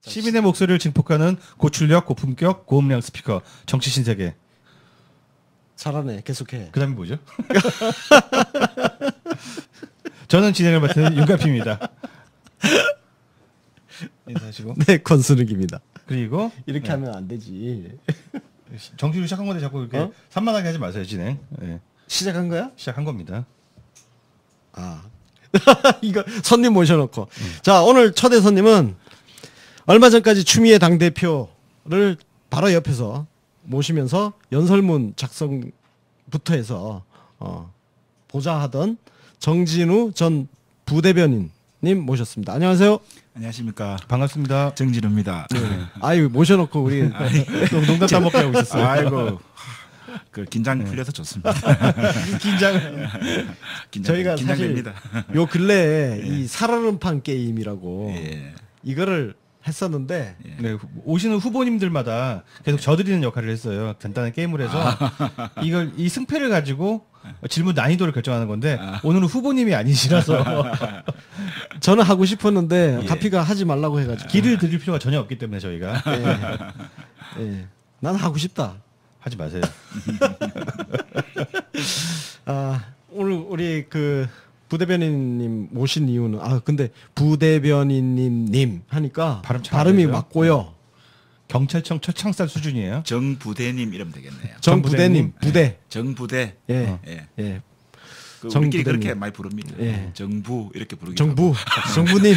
시민의 목소리를 증폭하는 고출력, 고품격, 고음량 스피커 정치 신세계. 잘하네. 계속해. 그다음에 뭐죠? 저는 진행을 맡은 윤가피입니다. 인사하시고. 네, 권순욱입니다. 그리고 이렇게 하면 안 되지. 정치로 시작한 건데 자꾸 이렇게 산만하게 하지 마세요, 진행. 네. 시작한 거야? 시작한 겁니다. 아. 이거 손님 모셔놓고. 자, 오늘 초대 손님은 얼마 전까지 추미애 당대표를 바로 옆에서 모시면서 연설문 작성부터 해서 보좌하던 정진우 전 부대변인님 모셨습니다. 안녕하세요. 안녕하십니까. 반갑습니다. 정진우입니다. 네. 아유, 모셔놓고 우리 농담 따먹게 하고 있었어요. 아이고, 그 긴장 풀려서 좋습니다. 저희가 긴장됩니다. 사실 요 근래에 이 살얼음판 게임이라고 예. 이거를 했었는데 네, 오시는 후보님들마다 계속 져드리는 역할을 했어요. 간단한 게임을 해서 이걸 이 승패를 가지고 질문 난이도를 결정하는 건데 오늘은 후보님이 아니시라서 저는 하고 싶었는데 예. 가피가 하지 말라고 해가지고 길을 들일 필요가 전혀 없기 때문에 저희가 예. 난 하고 싶다. 하지 마세요. 아, 오늘 우리 그 부대변인님 모신 이유는 근데 부대변인님 하니까 발음 참 발음이 안 되죠? 맞고요. 경찰청 첫창살 수준이에요. 정부대님 이러면 되겠네요. 정부대님 부대. 정부대. 예. 예. 예. 그 정부대님. 우리끼리 그렇게 많이 부릅니다. 예. 정부 이렇게 부르기. 정부. 정부님.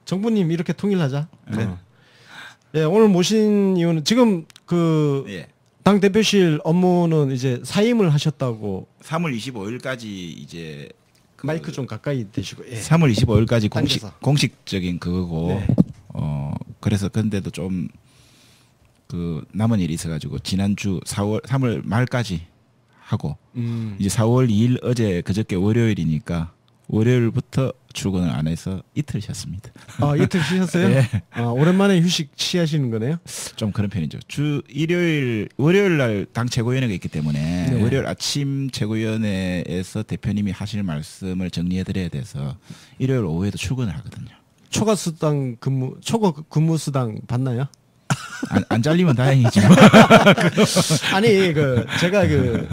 정부님 이렇게 통일하자. 네. 예, 오늘 모신 이유는 지금 그 예. 당 대표실 업무는 이제 사임을 하셨다고. 3월 25일까지 이제 마이크 좀 가까이 대시고. 예. 3월 25일까지 당겨서. 공식적인 그거고 네. 그래서 근데도 좀 그 남은 일이 있어가지고 지난주 3월 말까지 하고 이제 4월 2일 어제 그저께 월요일이니까 월요일부터 출근을 안 해서 이틀 쉬었습니다. 이틀 쉬셨어요? 네. 오랜만에 휴식 취하시는 거네요. 좀 그런 편이죠. 월요일 날 당 최고위원회가 있기 때문에 네. 월요일 아침 최고위원회에서 대표님이 하실 말씀을 정리해드려야 돼서 일요일 오후에도 출근을 하거든요. 초과 근무 수당 받나요? 안 잘리면 다행이지. 뭐. 아니 제가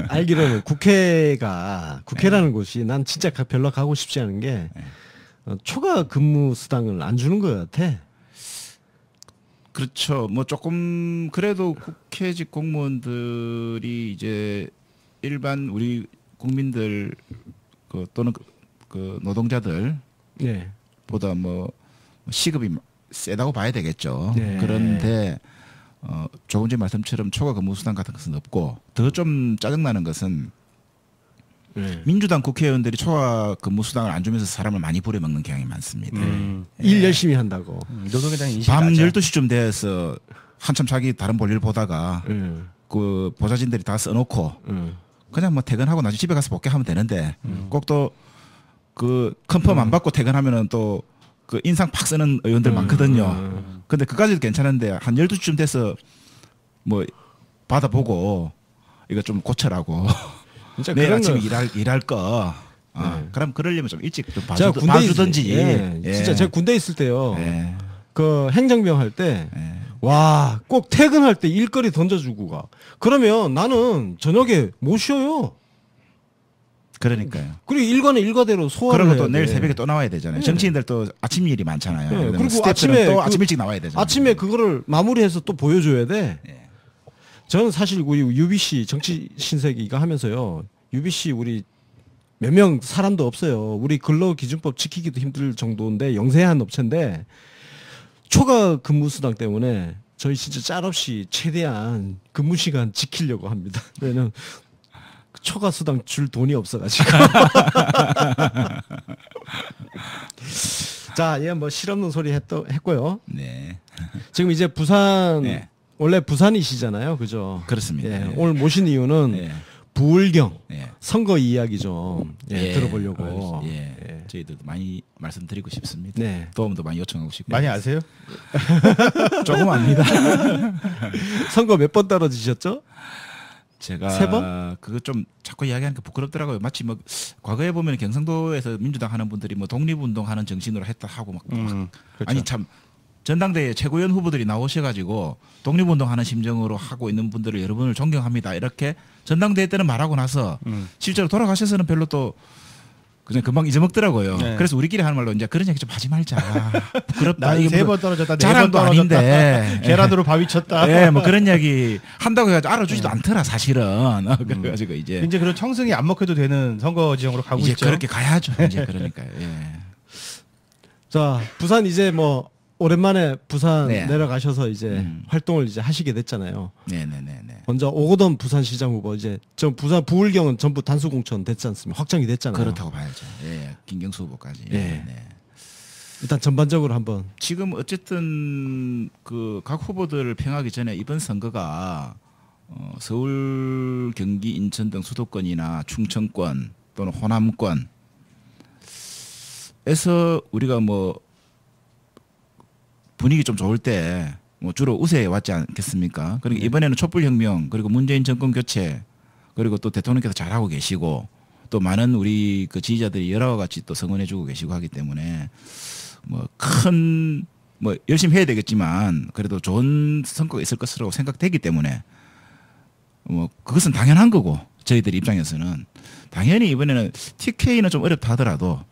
알기로는 국회라는 곳이 난 진짜 별로 가고 싶지 않은 게 초과 근무 수당을 안 주는 것 같아. 그렇죠. 뭐 조금 그래도 국회직 공무원들이 이제 일반 우리 국민들 또는 그 노동자들 네. 보다 뭐 시급이 세다고 봐야 되겠죠. 네. 그런데 조금 전에 말씀처럼 초과 근무 수당 같은 것은 없고 더 좀 짜증나는 것은 네. 민주당 국회의원들이 초과 근무 수당을 안 주면서 사람을 많이 부려먹는 경향이 많습니다. 일 열심히 한다고. 노동에 대한 인식이 밤 낮아. 12시쯤 돼서 한참 자기 다른 볼일 보다가 그 보좌진들이 다 써놓고 그냥 뭐 퇴근하고 나중에 집에 가서 복귀하면 되는데 꼭 또 그 컨펌 안 받고 퇴근하면은 또 그 인상 팍 쓰는 의원들 많거든요. 근데 그까지도 괜찮은데 한 12시쯤 돼서 뭐 받아보고 이거 좀 고쳐라고 진짜 내일 그런 아침에 거- 일할 거 그럼 그러려면 좀 일찍 좀 제가 군대 봐주든지 진짜 제가 군대 있을 때요. 예. 그 행정병 할 때 예. 와, 꼭 퇴근할 때 일거리 던져주고 가. 그러면 나는 저녁에 못 쉬어요. 그러니까요. 그리고 일과는 일과대로 소화를 그러고 해야 또 내일 돼. 새벽에 또 나와야 되잖아요. 네. 정치인들 또 아침 일이 많잖아요. 네. 그다음에 그리고 스태프들은 아침에 또 그- 아침 일찍 나와야 되잖아요. 아침에 그거를 마무리해서 또 보여줘야 돼. 예. 저는 사실 우리 UBC 정치 신세기 이거 하면서요. UBC 우리 몇 명 사람도 없어요. 우리 근로기준법 지키기도 힘들 정도인데 영세한 업체인데 초과 근무 수당 때문에 저희 진짜 짤없이 최대한 근무 시간 지키려고 합니다. 왜냐면 초과 수당 줄 돈이 없어가지고. 자, 얘 뭐 실없는 소리 했고요. 네. 지금 이제 부산 네. 원래 부산이시잖아요, 그죠? 그렇습니다. 예, 예. 오늘 모신 이유는 예. 부울경 예. 선거 이야기 좀 예. 들어보려고. 예. 저희들도 많이 말씀드리고 싶습니다. 네. 도움도 많이 요청하고 싶고. 많이 아세요? 조금 압니다. 선거 몇 번 떨어지셨죠? 제가 세 번? 그거 좀 자꾸 이야기하니까 부끄럽더라고요. 마치 뭐 과거에 보면 경상도에서 민주당 하는 분들이 뭐 독립운동하는 정신으로 했다 하고 막 그렇죠. 아니 참 전당대회 최고위원 후보들이 나오셔가지고 독립운동하는 심정으로 하고 있는 분들을 여러분을 존경합니다. 이렇게 전당대회 때는 말하고 나서 실제로 돌아가셔서는 별로 또 그냥 금방 잊어먹더라고요. 네. 그래서 우리끼리 하는 말로 이제 그런 얘기 좀 하지 말자. 부끄럽다. 이게 세 뭐 번 떨어졌다, 네 번 자랑도 떨어졌다. 아닌데. 계란으로 바위 쳤다. 예, 뭐 그런 이야기 한다고 해가지고 알아주지도 않더라 사실은. 그래가지고 이제 그런 청승이 안 먹혀도 되는 선거 지형으로 가고 이제 있죠. 그렇게 가야죠. 이제 그러니까요. 예. 자, 부산 이제 뭐 오랜만에 부산 네. 내려가셔서 이제 활동을 이제 하시게 됐잖아요. 네네네네. 먼저 오거돈 부산시장 후보 이제 전 부산 부울경은 전부 단수 공천 됐지 않습니까? 확정이 됐잖아요. 그렇다고 봐야죠. 예, 김경수 후보까지. 예. 네. 일단 전반적으로 한번 지금 어쨌든 그 각 후보들을 평하기 전에 이번 선거가 서울, 경기, 인천 등 수도권이나 충청권 또는 호남권에서 우리가 뭐 분위기 좀 좋을 때 뭐 주로 우세해 왔지 않겠습니까? 그러니까 이번에는 촛불혁명 그리고 문재인 정권 교체 그리고 또 대통령께서 잘하고 계시고 또 많은 우리 그 지지자들이 여러 가지 또 성원해주고 계시고 하기 때문에 뭐 큰 뭐 열심히 해야 되겠지만 그래도 좋은 성과가 있을 것으로 생각되기 때문에 뭐 그것은 당연한 거고 저희들 입장에서는 당연히 이번에는 TK는 좀 어렵다 하더라도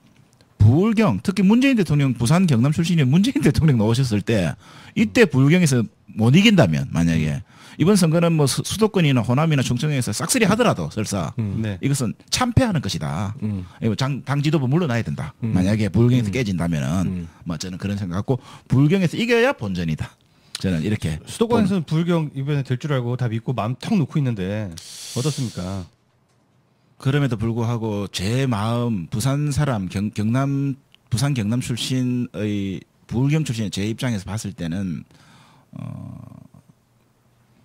부울경 특히 문재인 대통령 부산 경남 출신이 문재인 대통령 나오셨을 때 이때 부울경에서 못 이긴다면 만약에 이번 선거는 뭐 수도권이나 호남이나 충청에서 싹쓸이 하더라도 설사 네. 이것은 참패하는 것이다. 이거 당 지도부 물러나야 된다. 만약에 부울경에서 깨진다면은 뭐 저는 그런 생각 갖고 부울경에서 이겨야 본전이다. 저는 이렇게 수도권에서는 불경 이번에 될 줄 알고 다 믿고 마음 턱 놓고 있는데 어떻습니까? 그럼에도 불구하고 제 마음 부산 사람 경남 부산 경남 출신의 부울경 출신의 제 입장에서 봤을 때는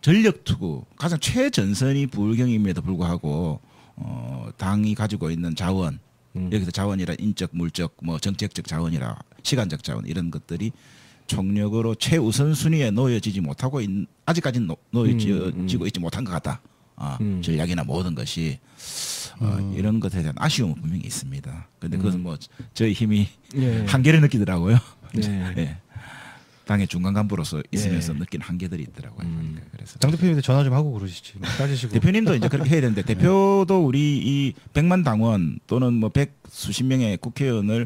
전력 투구 가장 최전선이 부울경임에도 불구하고 당이 가지고 있는 자원 여기서 자원이라 인적 물적 뭐 정책적 자원이라 시간적 자원 이런 것들이 총력으로 최우선 순위에 놓여지지 못하고 아직까지는 놓여지고 있지 못한 것 같다. 전략이나 모든 것이 이런 것에 대한 아쉬움은 분명히 있습니다. 그런데 그것은 뭐 저희 힘이 한계를 느끼더라고요. 예. 당의 중간 간부로서 있으면서 느낀 한계들이 있더라고요. 그래서 장 대표님한테 전화 좀 하고 그러시지. 따지시고. 대표님도 이제 그렇게 해야 되는데 대표도 우리 이 100만 당원 또는 뭐 100수십 명의 국회의원을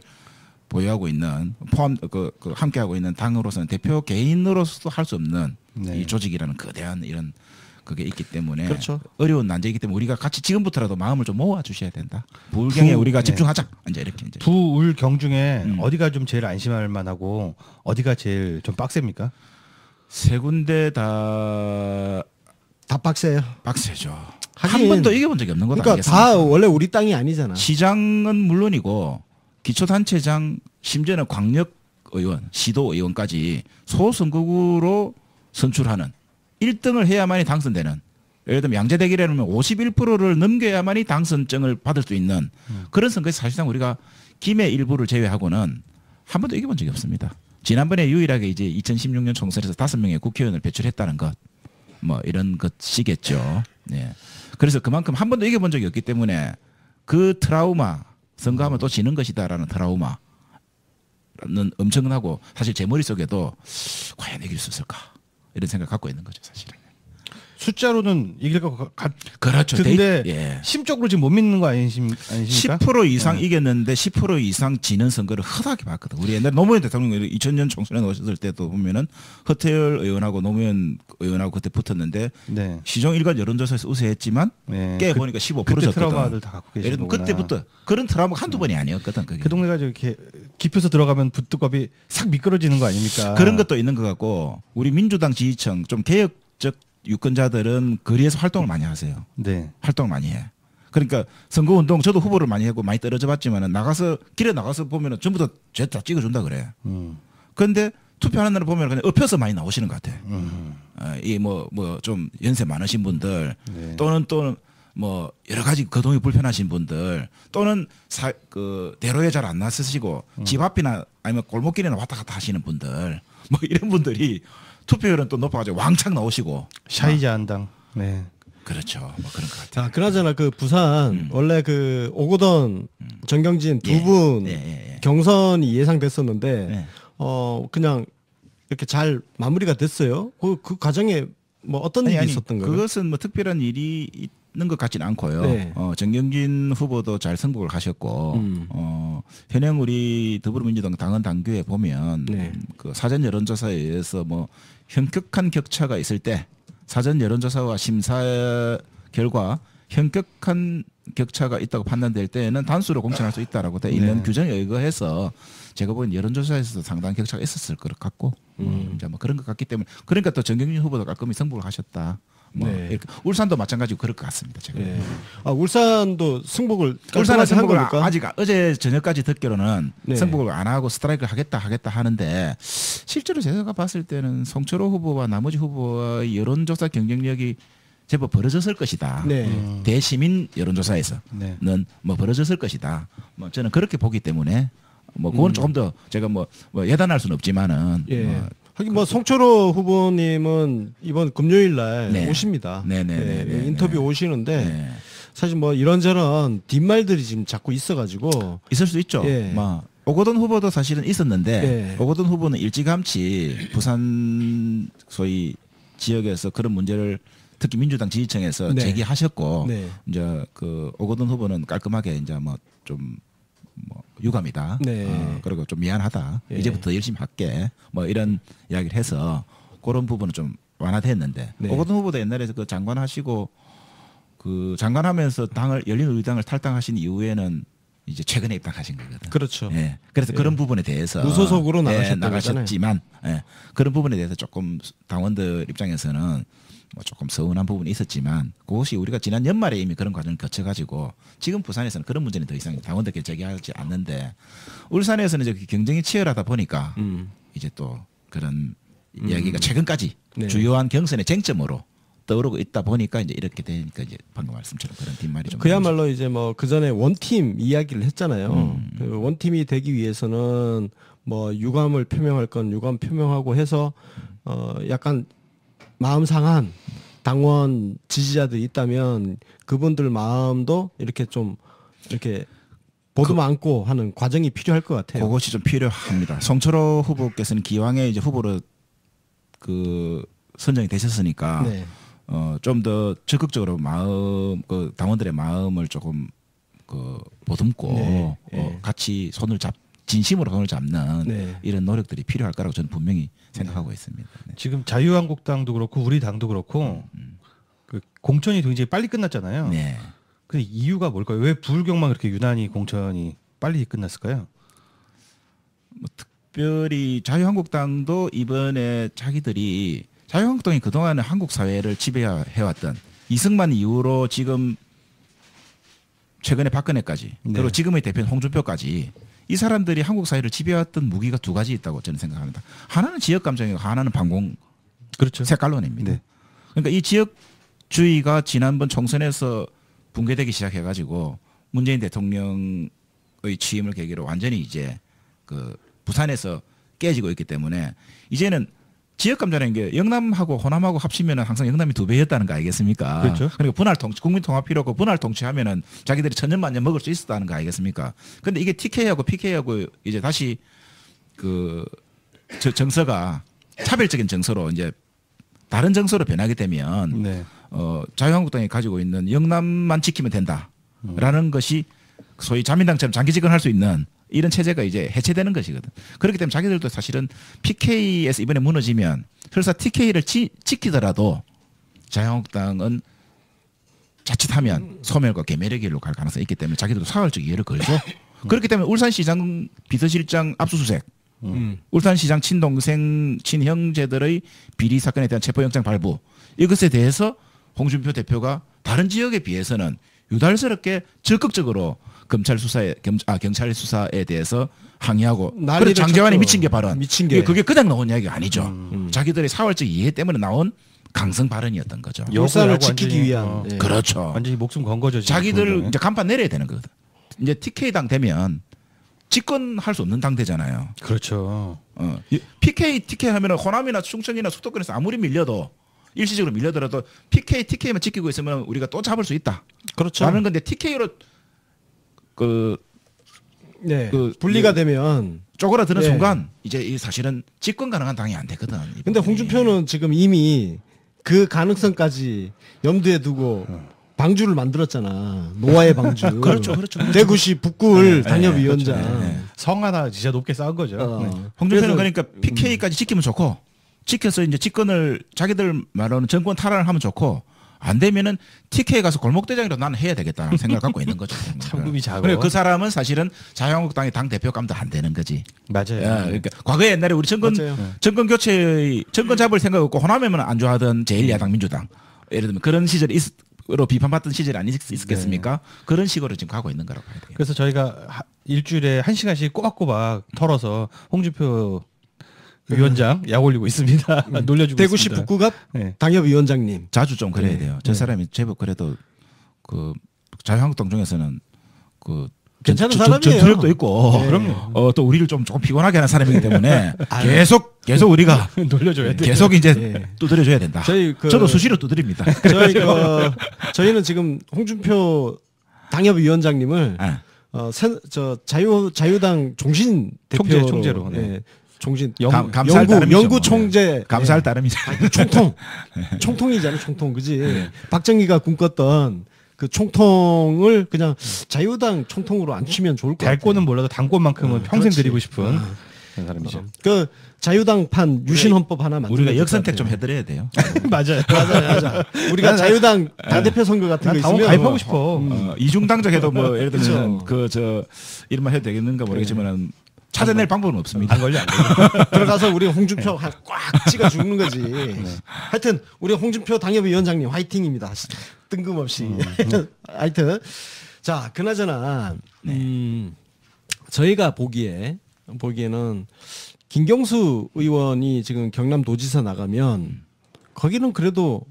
보유하고 있는 포함 그 함께하고 있는 당으로서는 대표 개인으로서도 할 수 없는 이 조직이라는 거대한 이런 그게 있기 때문에 그렇죠. 어려운 난제이기 때문에 우리가 같이 지금부터라도 마음을 좀 모아 주셔야 된다. 부울경에 우리가 집중하자. 이제 이렇게 이제. 부울경 중에 어디가 좀 제일 안심할 만하고 어디가 제일 좀 빡셉니까? 세 군데 다 빡세요. 빡세죠. 하긴- 한 번도 이겨본 적이 없는 거다. 그러니까 다 원래 우리 땅이 아니잖아. 시장은 물론이고 기초단체장 심지어는 광역의원, 시도의원까지 소선거구로 선출하는 1등을 해야만이 당선되는 예를 들면 양재대결이라면 51%를 넘겨야만이 당선증을 받을 수 있는 그런 선거에서 사실상 우리가 김해 일부를 제외하고는 한 번도 이겨본 적이 없습니다. 지난번에 유일하게 이제 2016년 총선에서 5명의 국회의원을 배출했다는 것 뭐 이런 것이겠죠. 네. 그래서 그만큼 한 번도 이겨본 적이 없기 때문에 그 트라우마 선거하면 또 지는 것이다라는 트라우마는 엄청나고 사실 제 머릿속에도 과연 이길 수 있을까 이런 생각 갖고 있는 거죠 사실은. 숫자로는 이길 것 그렇죠. 같은데 예. 심적으로 지금 못 믿는 거 아니십니까? 10% 이상 이겼는데 10% 이상 지는 선거를 허다하게 봤거든. 우리 옛날 노무현 대통령이 2000년 총선에 나오셨을 때도 보면은 허태열 의원하고 노무현 의원하고 그때 붙었는데 네. 시종 일간 여론조사에서 우세했지만 깨 보니까 15% 그때 졌거든. 트라우마를 다 갖고 예를 계신 들면 거구나. 그때부터 그런 트라우마가 한두 번이 아니었거든. 그게. 그 동네가 이렇게 깊여서 들어가면 부뚜껑이 싹 미끄러지는 거 아닙니까? 그런 것도 있는 것 같고 우리 민주당 지지층 좀 개혁적 유권자들은 거리에서 활동을 많이 하세요. 네. 활동을 많이 해. 그러니까 선거운동 저도 후보를 많이 하고 많이 떨어져 봤지만은 나가서 길에 나가서 보면은 전부 다 쟤다 찍어준다 그래. 그런데 투표하는 날 보면 그냥 엎혀서 많이 나오시는 것 같아. 이 뭐 좀 연세 많으신 분들 네. 또는 뭐 여러 가지 거동이 불편하신 분들 또는 그 대로에 잘 안 나서시고 집 앞이나 아니면 골목길이나 왔다 갔다 하시는 분들 뭐 이런 분들이 투표율은 또 높아가지고 왕창 나오시고 샤이자 한당. 네. 그렇죠. 뭐 그런 것 같아요. 자, 그나저나 그 부산 원래 그 오거돈, 정경진 두 분 경선이 예상됐었는데 네. 그냥 이렇게 잘 마무리가 됐어요. 그 과정에 뭐 어떤 일이 있었던 거예요? 그것은 뭐 특별한 일이 있는 것 같지는 않고요. 네. 정경진 후보도 잘 승복을 하셨고 현행 우리 더불어민주당 당헌 당규에 보면 네. 그 사전 여론조사에 의해서 뭐 현격한 격차가 있을 때 사전 여론조사와 심사 결과 현격한 격차가 있다고 판단될 때에는 단수로 공천할 수 있다라고 돼 있는 규정에 의거해서 제가 보기엔 여론조사에서도 상당한 격차가 있었을 것 같고 이제 뭐 그런 것 같기 때문에 그러니까 또 정경진 후보도 깔끔히 승복을 하셨다. 뭐 이렇게 울산도 마찬가지고 그럴 것 같습니다. 제가. 울산도 승복을 울산은 한 승복을 겁니까? 아직 어제 저녁까지 듣기로는 네. 승복을 안 하고 스트라이크를 하겠다 하는데 실제로 제가 봤을 때는 송철호 후보와 나머지 후보의 여론조사 경쟁력이 제법 벌어졌을 것이다. 네. 대시민 여론조사에서는 뭐 벌어졌을 것이다. 뭐 저는 그렇게 보기 때문에 뭐 그건 조금 더 제가 뭐 예단할 수는 없지만은 하긴 뭐 송철호 후보님은 이번 금요일 날 오십니다. 네네네. 인터뷰 오시는데 사실 뭐 이런저런 뒷말들이 지금 자꾸 있어가지고 있을 수 있죠. 뭐 오거돈 후보도 사실은 있었는데 오거돈 후보는 일찌감치 부산 소위 지역에서 그런 문제를 특히 민주당 지지층에서 제기하셨고 이제 그 오거돈 후보는 깔끔하게 이제 뭐 좀 뭐 유감이다. 그리고 좀 미안하다. 이제부터 열심히 할게. 뭐 이런 이야기를 해서 그런 부분은 좀 완화됐는데 오거돈 후보도 옛날에 그 장관하시고 그 장관하면서 당을 열린우리당을 탈당하신 이후에는 이제 최근에 입당하신 거거든. 그렇죠. 그래서 그런 부분에 대해서 무소속으로 나가셨지만 그런 부분에 대해서 조금 당원들 입장에서는 뭐 조금 서운한 부분이 있었지만 그것이 우리가 지난 연말에 이미 그런 과정을 거쳐가지고 지금 부산에서는 그런 문제는 더 이상 당원들께 제기하지 않는데 울산에서는 이제 경쟁이 치열하다 보니까 이제 또 그런 이야기가 최근까지 주요한 경선의 쟁점으로 떠오르고 있다 보니까 이제 이렇게 되니까 이제 방금 말씀처럼 그런 뒷말이 좀 그야말로 나오죠. 이제 뭐 그 전에 원팀 이야기를 했잖아요. 그 원팀이 되기 위해서는 뭐 유감을 표명할 건 유감 표명하고 해서 약간 마음 상한 당원 지지자들이 있다면 그분들 마음도 이렇게 좀 이렇게 보듬어 안고 하는 과정이 필요할 것 같아요. 그것이 좀 필요합니다. 송철호 후보께서는 기왕에 이제 후보로 그 선정이 되셨으니까 좀 더 적극적으로 마음 그 당원들의 마음을 조금 그 보듬고 같이 진심으로 손을 잡는 이런 노력들이 필요할 거라고 저는 분명히 생각하고 있습니다. 지금 자유한국당도 그렇고 우리 당도 그렇고 그 공천이 굉장히 빨리 끝났잖아요. 그 이유가 뭘까요? 왜 부울경만 그렇게 유난히 공천이 빨리 끝났을까요? 뭐 특별히 자유한국당도 이번에 자유한국당이 그동안은 한국 사회를 지배해왔던 이승만 이후로 지금 최근에 박근혜까지 그리고 지금의 대표인 홍준표까지 이 사람들이 한국 사회를 지배해왔던 무기가 두 가지 있다고 저는 생각합니다. 하나는 지역 감정이고 하나는 반공 색깔론입니다. 그러니까 이 지역주의가 지난번 총선에서 붕괴되기 시작해가지고 문재인 대통령의 취임을 계기로 완전히 이제 그 부산에서 깨지고 있기 때문에 이제는 지역 감정이라는 게 영남하고 호남하고 합치면은 항상 영남이 2배였다는 거 알겠습니까? 그렇죠. 그러니까 분할 통치, 국민 통합 필요고 분할 통치하면은 자기들이 천년만년 먹을 수 있었다는 거 알겠습니까? 근데 이게 TK하고 PK하고 이제 다시 그 정서가 차별적인 정서로 이제 다른 정서로 변하게 되면 자유한국당이 가지고 있는 영남만 지키면 된다라는 것이 소위 자민당처럼 장기 집권할 수 있는 이런 체제가 이제 해체되는 것이거든. 그렇기 때문에 자기들도 사실은 PK에서 이번에 무너지면 설사 TK를 지키더라도 자유한국당은 자칫하면 소멸과 괴멸의 길로 갈 가능성이 있기 때문에 자기들도 사활적 이해를 걸죠. 그렇기 때문에 울산시장 비서실장 압수수색, 울산시장 친동생 친형제들의 비리 사건에 대한 체포영장 발부, 이것에 대해서 홍준표 대표가 다른 지역에 비해서는 유달스럽게 적극적으로 경찰 수사에 대해서 항의하고 그래서 장재환이 미친 게 발언. 그게 그냥 나온 이야기가 아니죠. 자기들의 사활적 이해 때문에 나온 강성 발언이었던 거죠. 울산을 지키기 위한. 그렇죠. 완전히 목숨 건 거죠. 자기들 이제 간판 내려야 되는 거거든. 이제 TK당 되면 집권할 수 없는 당 되잖아요. 그렇죠. TK 하면 호남이나 충청이나 수도권에서 아무리 밀려도 일시적으로 밀려들어도 PK, TK만 지키고 있으면 우리가 또 잡을 수 있다. 그렇죠. 라는 건데 TK로 네. 분리가 되면 쪼그라드는 네. 순간 이제 이 사실은 집권 가능한 당이 안 되거든. 근데 홍준표는 지금 이미 그 가능성까지 염두에 두고 방주를 만들었잖아. 노아의 방주. 그렇죠. 대구시 북구을 당협위원장. 성 하나 진짜 높게 쌓은 거죠. 네. 홍준표는 그러니까 PK까지 지키면 좋고 지켜서 이제 집권을 자기들 말하는 정권 탈환을 하면 좋고 안 되면은 TK 가서 골목대장이라도 나는 해야 되겠다는 생각을 갖고 있는 거죠. 참금이 작아. 그래 그 사람은 사실은 자유한국당의 당 대표감도 안 되는 거지. 맞아요. 그러니까 과거에 옛날에 우리 정권 교체의 정권 잡을 생각 없고 호남에만 안 좋아하던 제1야당 민주당 예를 들면 그런 시절이 으로 비판받던 시절이 있었겠습니까? 네. 그런 식으로 지금 가고 있는 거라고 봐야 돼요. 그래서 저희가 일주일에 1시간씩 꼬박꼬박 털어서 홍준표 위원장 약 올리고 있습니다. 놀려주고 대구시 있습니다. 북구갑 네. 네. 당협위원장님. 자주 좀 그래야 돼요. 저 사람이 제법 그래도 그 자유한국당 중에서는 그 괜찮은 사람이에요. 전투력도 있고 네. 그럼요. 또 우리를 조금 피곤하게 하는 사람이기 때문에 계속 우리가 놀려줘야 돼. 계속 이제 두드려줘야 된다. 저도 수시로 두드립니다. 저희는 지금 홍준표 당협위원장님을 자유당 종신 대표 총재로. 네. 종신 연구 총재 감사할 따름이죠. 총통이잖아요. 총통 그지. 박정희가 꿈꿨던 그 총통을 그냥 자유당 총통으로 앉히면 좋을 것 같아요. 달고는 몰라도 당권만큼은 평생 드리고 싶은 그런 사람이죠. 그 자유당판 유신헌법 하나 만들어 우리가 역선택 좀 해드려야 돼요. 맞아요. 우리가 자유당 당대표 선거 같은 거 있으면 가입하고 싶어. 이중당적 해도 뭐 예를 들면 이런 말 해도 되겠는가 모르겠지만 찾아낼 방법은 없습니다. 안 걸려. 들어가서 우리 홍준표 꽉 찍어 죽는 거지. 하여튼 우리 홍준표 당협위원장님 화이팅입니다. 뜬금없이. 하여튼 자 그나저나 저희가 보기에는 김경수 의원이 지금 경남도지사 나가면 거기는 그래도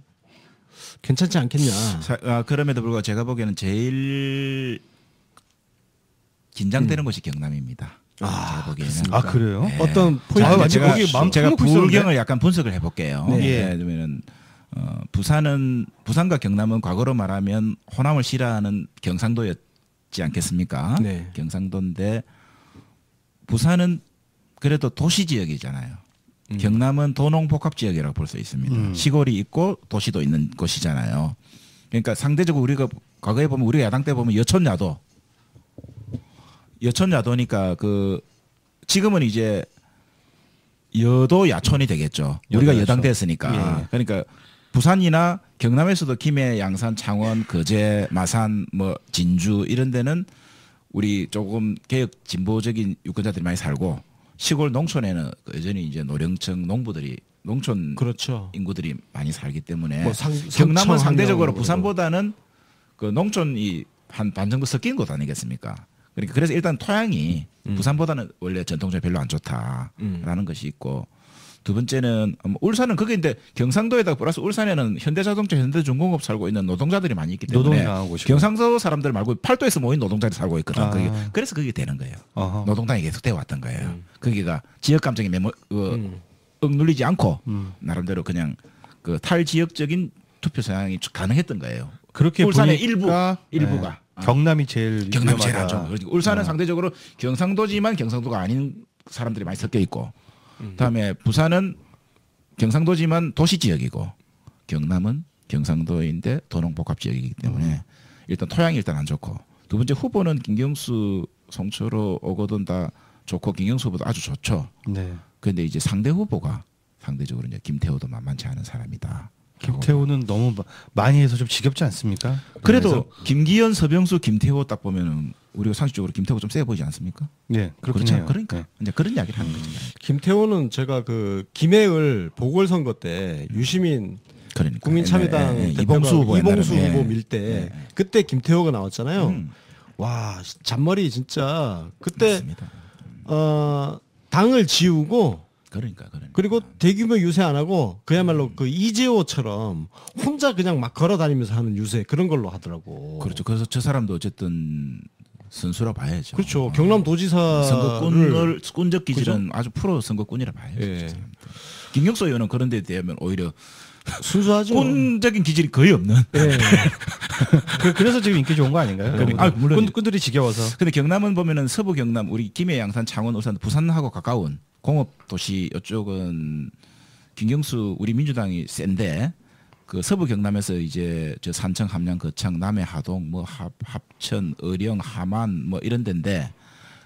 괜찮지 않겠냐. 그럼에도 불구하고 제가 보기에는 제일 긴장되는 곳이 경남입니다. 제가 보기에는. 그래요? 네. 어떤 포인트? 제가 불경을 약간 분석을 해볼게요. 네. 예를 들면 부산과 경남은 과거로 말하면 호남을 싫어하는 경상도였지 않겠습니까? 네. 경상도인데 부산은 그래도 도시 지역이잖아요. 경남은 도농복합 지역이라고 볼 수 있습니다. 시골이 있고 도시도 있는 곳이잖아요. 그러니까 상대적으로 우리가 과거에 보면 우리가 야당 때 보면 여촌야도니까 지금은 이제 여도 야촌이 되겠죠. 우리가 여당 됐으니까. 그러니까 부산이나 경남에서도 김해, 양산, 창원, 거제, 마산, 진주 이런 데는 우리 조금 개혁 진보적인 유권자들이 많이 살고 시골 농촌에는 여전히 이제 노령층 농촌 그렇죠. 인구들이 많이 살기 때문에 경남은 상청, 상대적으로 한영, 부산보다는 그 농촌이 한 반 정도 섞인 곳 아니겠습니까? 그러니까 그래서 일단 토양이 부산보다는 원래 전통적으로 별로 안 좋다라는 것이 있고 두 번째는 울산은 그게인데 경상도에다 플러스 울산에는 현대자동차, 현대중공업 살고 있는 노동자들이 많이 있기 때문에 경상도 사람들 말고 팔도에서 모인 노동자들이 살고 있거든. 그래서 그게 되는 거예요. 노동당이 계속 되어 왔던 거예요. 거기가 지역 감정에 억눌리지 않고 나름대로 그냥 그 탈지역적인 투표 성향이 가능했던 거예요. 그렇게 울산의 일부가 경남이 제일 하죠. 울산은 상대적으로 경상도지만 경상도가 아닌 사람들이 많이 섞여 있고 그다음에 부산은 경상도지만 도시 지역이고 경남은 경상도인데 도농복합 지역이기 때문에 일단 토양이 일단 안 좋고 두 번째 후보는 김경수, 송철호, 오거돈 다 좋고 김경수 후보도 아주 좋죠. 네. 그런데 이제 상대 후보가 상대적으로 이제 김태호도 만만치 않은 사람이다. 김태호는 너무 많이 해서 좀 지겹지 않습니까? 그래도 김기현, 서병수, 김태호 딱 보면은 우리가 상식적으로 김태호 좀 세 보이지 않습니까? 네, 그렇죠. 해요. 그러니까 이제 그런 이야기를 하는 거죠. 김태호는 제가 그 김해을 보궐선거 때 유시민 그러니까. 국민참여당 이봉수 후보 밀 때 그때 김태호가 나왔잖아요. 와 잔머리 진짜 그때 맞습니다. 당을 지우고 그러니까. 그리고 대규모 유세 안 하고 그야말로 그 이재호처럼 혼자 그냥 막 걸어다니면서 하는 유세 그런 걸로 하더라고. 그렇죠. 그래서 저 사람도 어쨌든 선수라 봐야죠. 그렇죠. 경남도지사 선거꾼적 기질은 아주 프로 선거꾼이라 봐야죠. 예. 김경수 의원은 그런 데 대하면 오히려 순수하죠. 꾼적인 기질이 거의 없는. 네. 그래서 지금 인기 좋은 거 아닌가요? 물론 꾼들이 지겨워서. 근데 경남은 보면은 서부 경남 우리 김해, 양산, 창원, 울산, 부산하고 가까운 공업 도시 이쪽은 김경수 우리 민주당이 센데 그 서부 경남에서 이제 저 산청, 함양, 거창, 남해, 하동, 뭐 합천, 의령, 함안 뭐 이런 데인데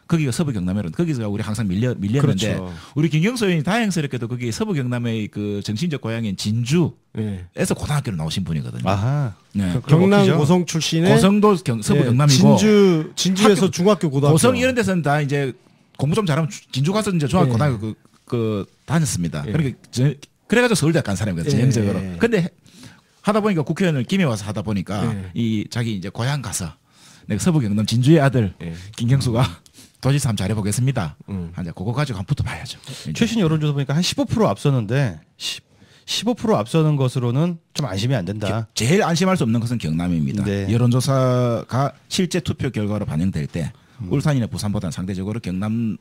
거기가 서부 경남이라 거기서 우리 항상 밀렸는데 그렇죠. 우리 김경수 의원이 다행스럽게도 거기 서부 경남의 그 정신적 고향인 진주에서 네. 고등학교를 나오신 분이거든요. 아하. 네. 경남 고성 출신의 고성도 서부 네, 경남이고 진주에서 중학교 고등학교 고성 이런 데서는 다 이제 공부 좀 잘하면 진주 가서 이제 중학교 네. 고등학교 그 다녔습니다. 네. 그러니까 그래가지고 서울대 간 사람이거든요. 전형적으로. 네. 근데 하다 보니까 국회의원을 김해 와서 하다 보니까 네. 이 자기 이제 고향 가서 내가 서부 경남 진주의 아들 네. 김경수가 도지사 한번 잘해보겠습니다. 이제 그거 가지고 한번 붙어봐야죠. 최신 여론조사 보니까 한 15% 앞서는데 15% 앞서는 것으로는 좀 안심이 안 된다. 제일 안심할 수 없는 것은 경남입니다. 네. 여론조사가 실제 투표 결과로 반영될 때 울산이나 부산보다는 상대적으로 경남이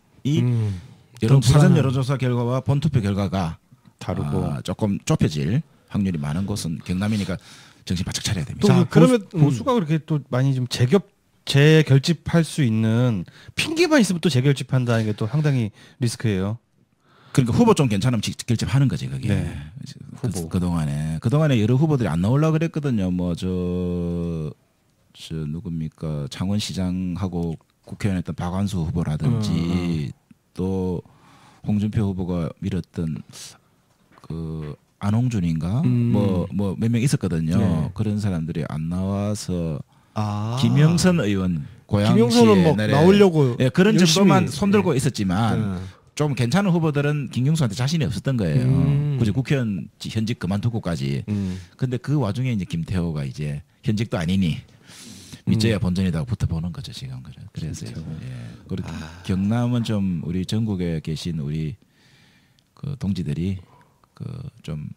사전 여론조사 결과와 본투표 결과가 다르고 조금 좁혀질 확률이 많은 곳은 경남이니까 정신 바짝 차려야 됩니다. 자, 그러면 보수가 그렇게 또 많이 좀 재결집할 수 있는 핑계만 있으면 또 재결집한다는 게 또 상당히 리스크예요. 그러니까 후보 좀 괜찮으면 결집하는 거지 그게. 네. 후보. 그동안에 여러 후보들이 안 나오려고 그랬거든요. 뭐 저 누굽니까 창원시장하고 국회의원 했던 박완수 후보라든지 또 홍준표 후보가 밀었던 그 안홍준인가 뭐 몇 명 있었거든요. 네. 그런 사람들이 안 나와서 아. 김영선 의원 고양시에 김영선은 뭐 나오려고 예, 그런 열심히, 정도만 손들고 있었지만 네. 좀 괜찮은 후보들은 김경수한테 자신이 없었던 거예요. 굳이 국회의원 현직 그만두고까지. 근데 그 와중에 이제 김태호가 이제 현직도 아니니 밑져야 본전이다 붙어보는 거죠 지금. 그래서 예. 그리고 경남은 좀 우리 전국에 계신 우리 그 동지들이 그 좀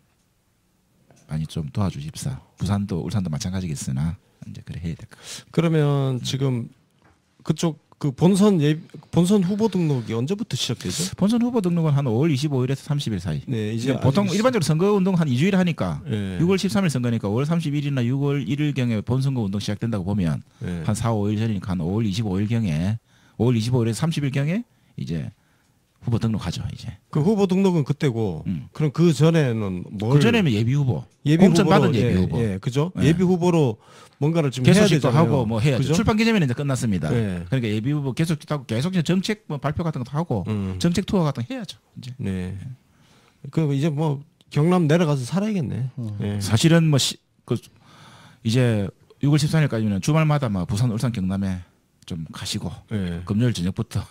많이 좀 도와주십사. 부산도 울산도 마찬가지겠으나 이제 그래 해야 될 것 같습니다. 그러면 지금 그쪽 그 본선 후보 등록이 언제부터 시작되죠? 본선 후보 등록은 한 5월 25일에서 30일 사이. 네, 이제 보통 일반적으로 선거 운동 한 2주일 하니까 네. 6월 13일 선거니까 5월 30일이나 6월 1일경에 본선거 운동 시작된다고 보면 네. 한 4, 5일 전이니까 한 5월 25일경에 5월 25일에서 30일경에 이제 후보 등록하죠 이제. 그 후보 등록은 그때고 그럼 그 전에는 뭘? 그 전에는 예비 후보, 예비 공천 후보로, 받은 예비 후보. 예, 그죠? 네. 예비 후보로 뭔가를 좀 해야 개소식도 되잖아요. 하고 뭐 해야죠. 그죠? 출판 기념회는 이제 끝났습니다. 네. 그러니까 예비 후보 개소식도 하고 계속 이제 정책 뭐 발표 같은 것도 하고 정책 투어 같은 거 해야죠. 이제. 네. 그 이제 뭐 경남 내려가서 살아야겠네. 네. 사실은 뭐 그 이제 6월 13일까지는 주말마다 막 부산, 울산, 경남에 좀 가시고 네. 금요일 저녁부터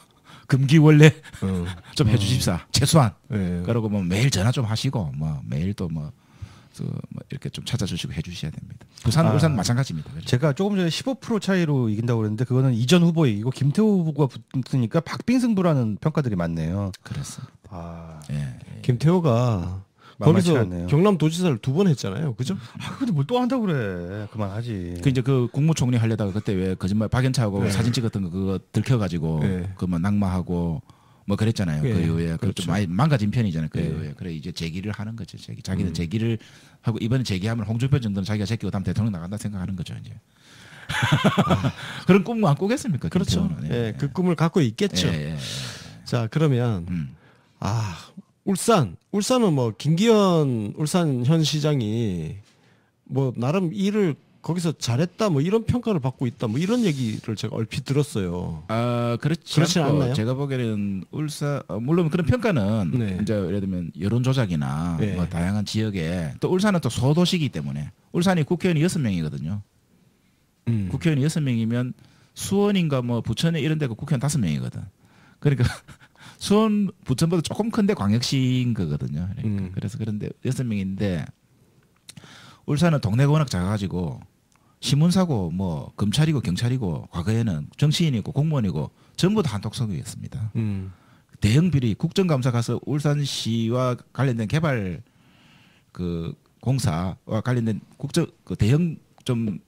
금기원래 어. 좀 해주십사 최소한. 네. 그리고 뭐 매일 전화 좀 하시고 뭐 매일 또 뭐 이렇게 좀 찾아주시고 해주셔야 됩니다. 부산, 울산 마찬가지입니다. 그렇죠? 제가 조금 전에 15% 차이로 이긴다고 그랬는데 그거는 이전 후보 이기고 김태호 후보가 붙으니까 박빙승부라는 평가들이 많네요. 그렇습니다. 아, 예. 김태호가 만만치 거기서 않네요. 경남 도지사를 2번 했잖아요. 그죠? 근데 뭘 또 한다고 그래. 그만하지. 그 이제 그 국무총리 하려다가 그때 왜 거짓말 박연차하고 네. 사진 찍었던 거 그거 들켜가지고 네. 그 뭐 낙마하고 뭐 그랬잖아요. 네. 그 이후에 그렇죠. 그렇죠. 많이 망가진 편이잖아요. 그 네. 이후에 그래 이제 제기를 하는 거죠. 자기는 제기를 하고 이번에 제기하면 홍준표 정도는 자기가 제끼고 다음 대통령 나간다 생각하는 거죠. 이제 그런 꿈 안 꾸겠습니까? 그렇죠. 김태호는. 예, 그 꿈을 갖고 있겠죠. 예, 예. 자, 그러면 울산은 뭐 김기현 울산 현 시장이 뭐 나름 일을 거기서 잘했다 뭐 이런 평가를 받고 있다 뭐 이런 얘기를 제가 얼핏 들었어요. 그렇지 않나요? 않나요? 제가 보기에는 울산 물론 그런 평가는 네. 이제 예를 들면 여론 조작이나 네. 뭐 다양한 지역에 또 울산은 또 소도시이기 때문에 울산이 국회의원이 6명이거든요. 국회의원이 6명이면 수원인가 뭐 부천에 이런 데가 국회의원 5명이거든. 그러니까 수원 부천보다 조금 큰데 광역시인 거거든요. 그러니까. 그래서 그런데 6명인데 울산은 동네가 워낙 작아가지고 신문사고 뭐 검찰이고 경찰이고 과거에는 정치인이고 공무원이고 전부 다 한톡속이었습니다. 대형 비리 국정감사 가서 울산시와 관련된 개발 그 공사와 관련된 국정 그 대형 좀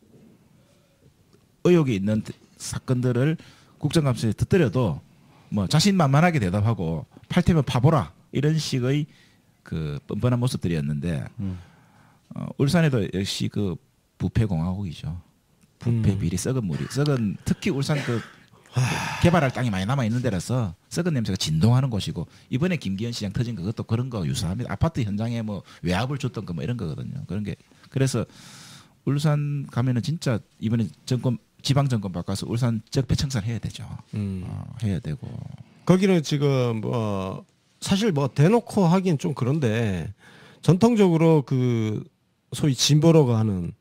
의혹이 있는 사건들을 국정감사에 터뜨려도 뭐 자신만만하게 대답하고 팔테면 파보라 이런 식의 그 뻔뻔한 모습들이었는데 울산에도 역시 그 부패 공화국이죠. 부패 비리 썩은 물이 썩은 특히 울산 그 개발할 땅이 많이 남아 있는 데라서 썩은 냄새가 진동하는 곳이고 이번에 김기현 시장 터진 그것도 그런 거 유사합니다. 아파트 현장에 뭐 외압을 줬던 거 뭐 이런 거거든요. 그런 게 그래서 울산 가면은 진짜 이번에 정권 지방 정권 바꿔서 울산 적 배청산 해야 되죠. 해야 되고 거기는 지금 뭐 사실 뭐 대놓고 하긴 좀 그런데 전통적으로 그 소위 진보로가 하는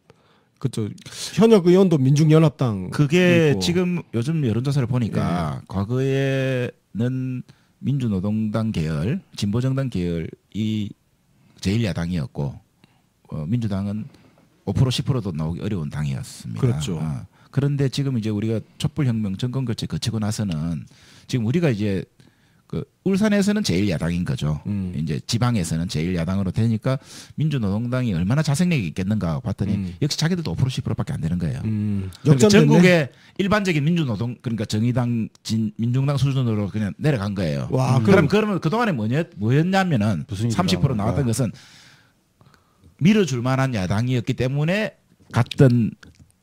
그쪽 현역 의원도 민중연합당 그게 있고. 지금 요즘 여론조사를 보니까 과거에는 민주노동당 계열, 진보정당 계열이 제1야당이었고 민주당은 5% 10%도 나오기 어려운 당이었습니다. 그렇죠. 그런데 지금 이제 우리가 촛불혁명 정권교체 거치고 나서는 지금 우리가 이제 그 울산에서는 제1야당인 거죠. 이제 지방에서는 제1야당으로 되니까 민주노동당이 얼마나 자생력이 있겠는가 봤더니 역시 자기들도 5% 10%밖에 안 되는 거예요. 그러니까 역전됐네. 전국의 일반적인 민주노동 그러니까 정의당 민중당 수준으로 그냥 내려간 거예요. 와, 그러면 그동안에 뭐였냐면은 무슨 30% 나왔던 것은 밀어줄 만한 야당이었기 때문에 갔던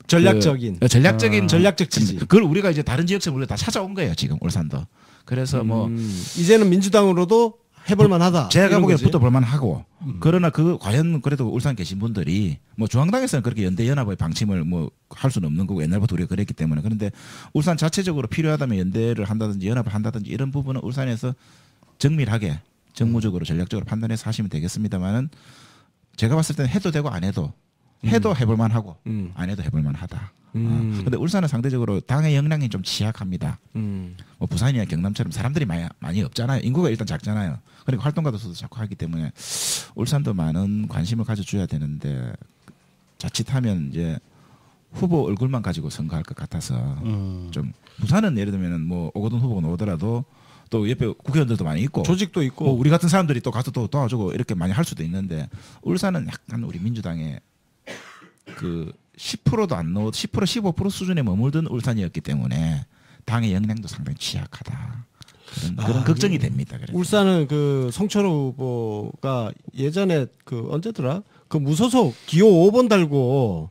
전략적인 전략적인 전략적 지지. 그걸 우리가 이제 다른 지역에서 우리가 다 찾아온 거예요. 지금 울산도. 그래서 뭐 이제는 민주당으로도 해볼 만하다. 제가 이런 보기에 거지. 붙어볼 만하고 그러나 그 과연 그래도 울산 계신 분들이 뭐 중앙당에서는 그렇게 연대 연합의 방침을 뭐 할 수는 없는 거고 옛날부터 우리가 그랬기 때문에 그런데 울산 자체적으로 필요하다면 연대를 한다든지 연합을 한다든지 이런 부분은 울산에서 정밀하게 정무적으로 전략적으로 판단해서 하시면 되겠습니다만은 제가 봤을 때는 해도 되고 안 해도 해볼 만하고 안 해도 해볼 만하다. 근데 울산은 상대적으로 당의 역량이 좀 취약합니다. 뭐 부산이나 경남처럼 사람들이 많이 없잖아요. 인구가 일단 작잖아요. 그러니까 활동가도 자꾸 하기 때문에 울산도 많은 관심을 가져줘야 되는데 자칫하면 이제 후보 얼굴만 가지고 선거할 것 같아서 좀 부산은 예를 들면은 뭐 오거돈 후보가 나오더라도 또 옆에 국회의원들도 많이 있고 조직도 있고 뭐 우리 같은 사람들이 또 가서 또 도와주고 이렇게 많이 할 수도 있는데 울산은 약간 우리 민주당의 그 10%도 안 넣어 10% 15% 수준에 머물던 울산이었기 때문에 당의 역량도 상당히 취약하다. 그런 걱정이 됩니다. 그래서. 울산은 그 송철호 후보가 예전에 그 언제더라? 그 무소속 기호 5번 달고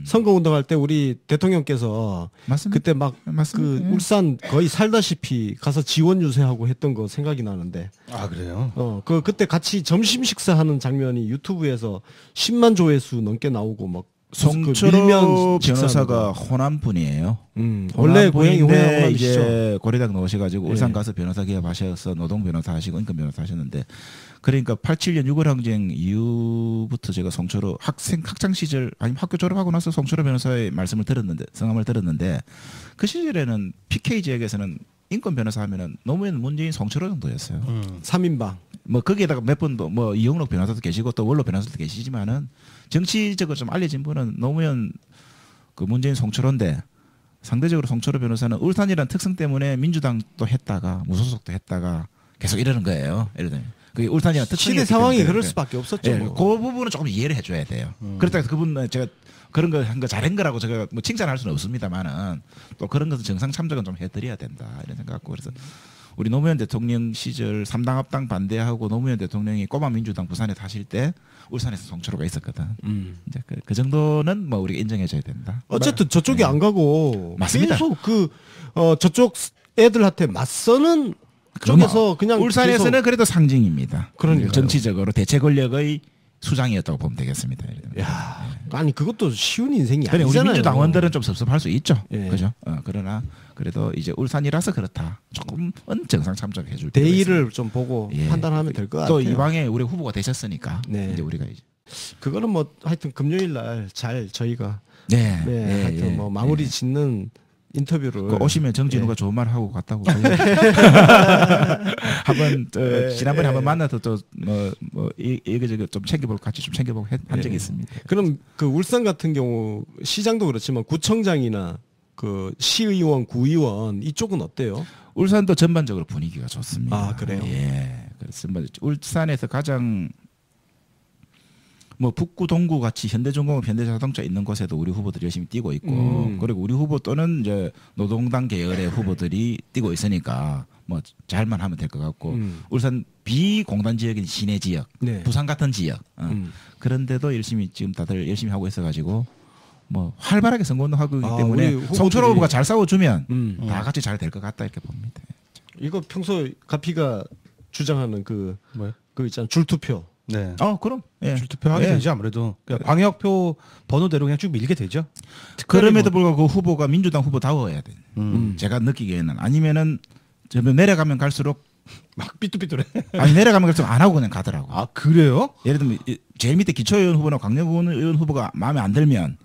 선거 운동할 때 우리 대통령께서 맞습니다. 그때 막 그 맞습니다. 예. 울산 거의 살다시피 가서 지원 유세하고 했던 거 생각이 나는데 아 그래요? 그때 같이 점심 식사하는 장면이 유튜브에서 10만 조회수 넘게 나오고 막 송철호 그 변호사가 호남 분이에요. 원래 고향이 호남분인데 호남이시죠. 이제 고려대학 나오셔가지고 예. 울산 가서 변호사 기업하셔서 노동 변호사 하시고 인권 변호사 하셨는데 그러니까 87년 6월 항쟁 이후부터 제가 송철호 학창 시절 아니면 학교 졸업하고 나서 송철호 변호사의 말씀을 들었는데 성함을 들었는데 그 시절에는 PK 지역에서는 인권 변호사 하면은 노무현 문재인 송철호 정도였어요. 3인방. 뭐 거기에다가 몇 분도 뭐 이용록 변호사도 계시고 또 원로 변호사도 계시지만은 정치적으로 좀 알려진 분은 노무현 그 문재인 송철호인데 상대적으로 송철호 변호사는 울산이라는 특성 때문에 민주당도 했다가 무소속도 했다가 계속 이러는 거예요. 예를 들면 그게 울산이라는 특성이 시대 상황이 그럴 수밖에 없었죠. 예, 뭐. 그 부분은 조금 이해를 해줘야 돼요. 그렇다고 그분은 제가 그런 거 한 거 잘한 거라고 제가 뭐 칭찬할 수는 없습니다만은 또 그런 것은 정상 참작은 좀 해드려야 된다 이런 생각하고 그래서 우리 노무현 대통령 시절 3당 합당 반대하고 노무현 대통령이 꼬마 민주당 부산에 사실 때 울산에서 송철호가 있었거든. 이제 그 정도는 뭐 우리가 인정해줘야 된다. 어쨌든 저쪽이 안 가고 맞습니다. 계속 저쪽 애들한테 맞서는 쪽에서 그냥 울산에서는 계속 그래도 상징입니다. 그러니까요. 정치적으로 대체 권력의 수장이었다고 보면 되겠습니다. 야, 아니 그것도 쉬운 인생이 그래, 우리 아니잖아요. 민주당원들은 좀 섭섭할 수 있죠. 예. 그죠? 그러나 그래도 이제 울산이라서 그렇다. 조금은 정상 참작해 줄 대의를 좀 보고 예. 판단하면 될 것 같아요. 또 이방에 우리 후보가 되셨으니까 네. 이제 우리가 이제 그거는 뭐 하여튼 금요일 날 잘 저희가 네, 하여튼 뭐 마무리 짓는 인터뷰를 그 오시면 정진우가 좋은 말 하고 갔다고 한번 지난번에 한번 만나서 또뭐 이거저거 좀 챙겨보고 같이 좀 챙겨보고 한 적이 있습니다. 그럼 그 울산 같은 경우 시장도 그렇지만 구청장이나 그 시의원, 구의원 이쪽은 어때요? 울산도 전반적으로 분위기가 좋습니다. 아, 그래요? 예. 그래서 울산에서 가장 뭐 북구 동구 같이 현대중공업 현대자동차 있는 곳에도 우리 후보들이 열심히 뛰고 있고 그리고 우리 후보 또는 이제 노동당 계열의 후보들이 뛰고 있으니까 뭐 잘만 하면 될 것 같고 울산 비공단 지역인 시내 지역, 네. 부산 같은 지역 그런데도 열심히 지금 다들 열심히 하고 있어가지고 뭐 활발하게 선거운동하고 있기 때문에 송철호 후보가 잘 싸워주면 다 같이 잘 될 것 같다 이렇게 봅니다. 이거 평소 가피가 주장하는 그 있잖아 줄투표. 네. 그럼 줄투표 하게 되지 아무래도 그러니까 광역표 번호대로 그냥 쭉 밀게 되죠. 그럼에도 불구하고 그 후보가 민주당 후보다워야 돼. 제가 느끼기에는 아니면은 점점 내려가면 갈수록 막 삐뚤삐뚤해. 아니 내려가면 갈수록 안 하고 그냥 가더라고. 아 그래요? 예를 들면 제일 밑에 기초의원 후보나 강력의원 후보가 마음에 안 들면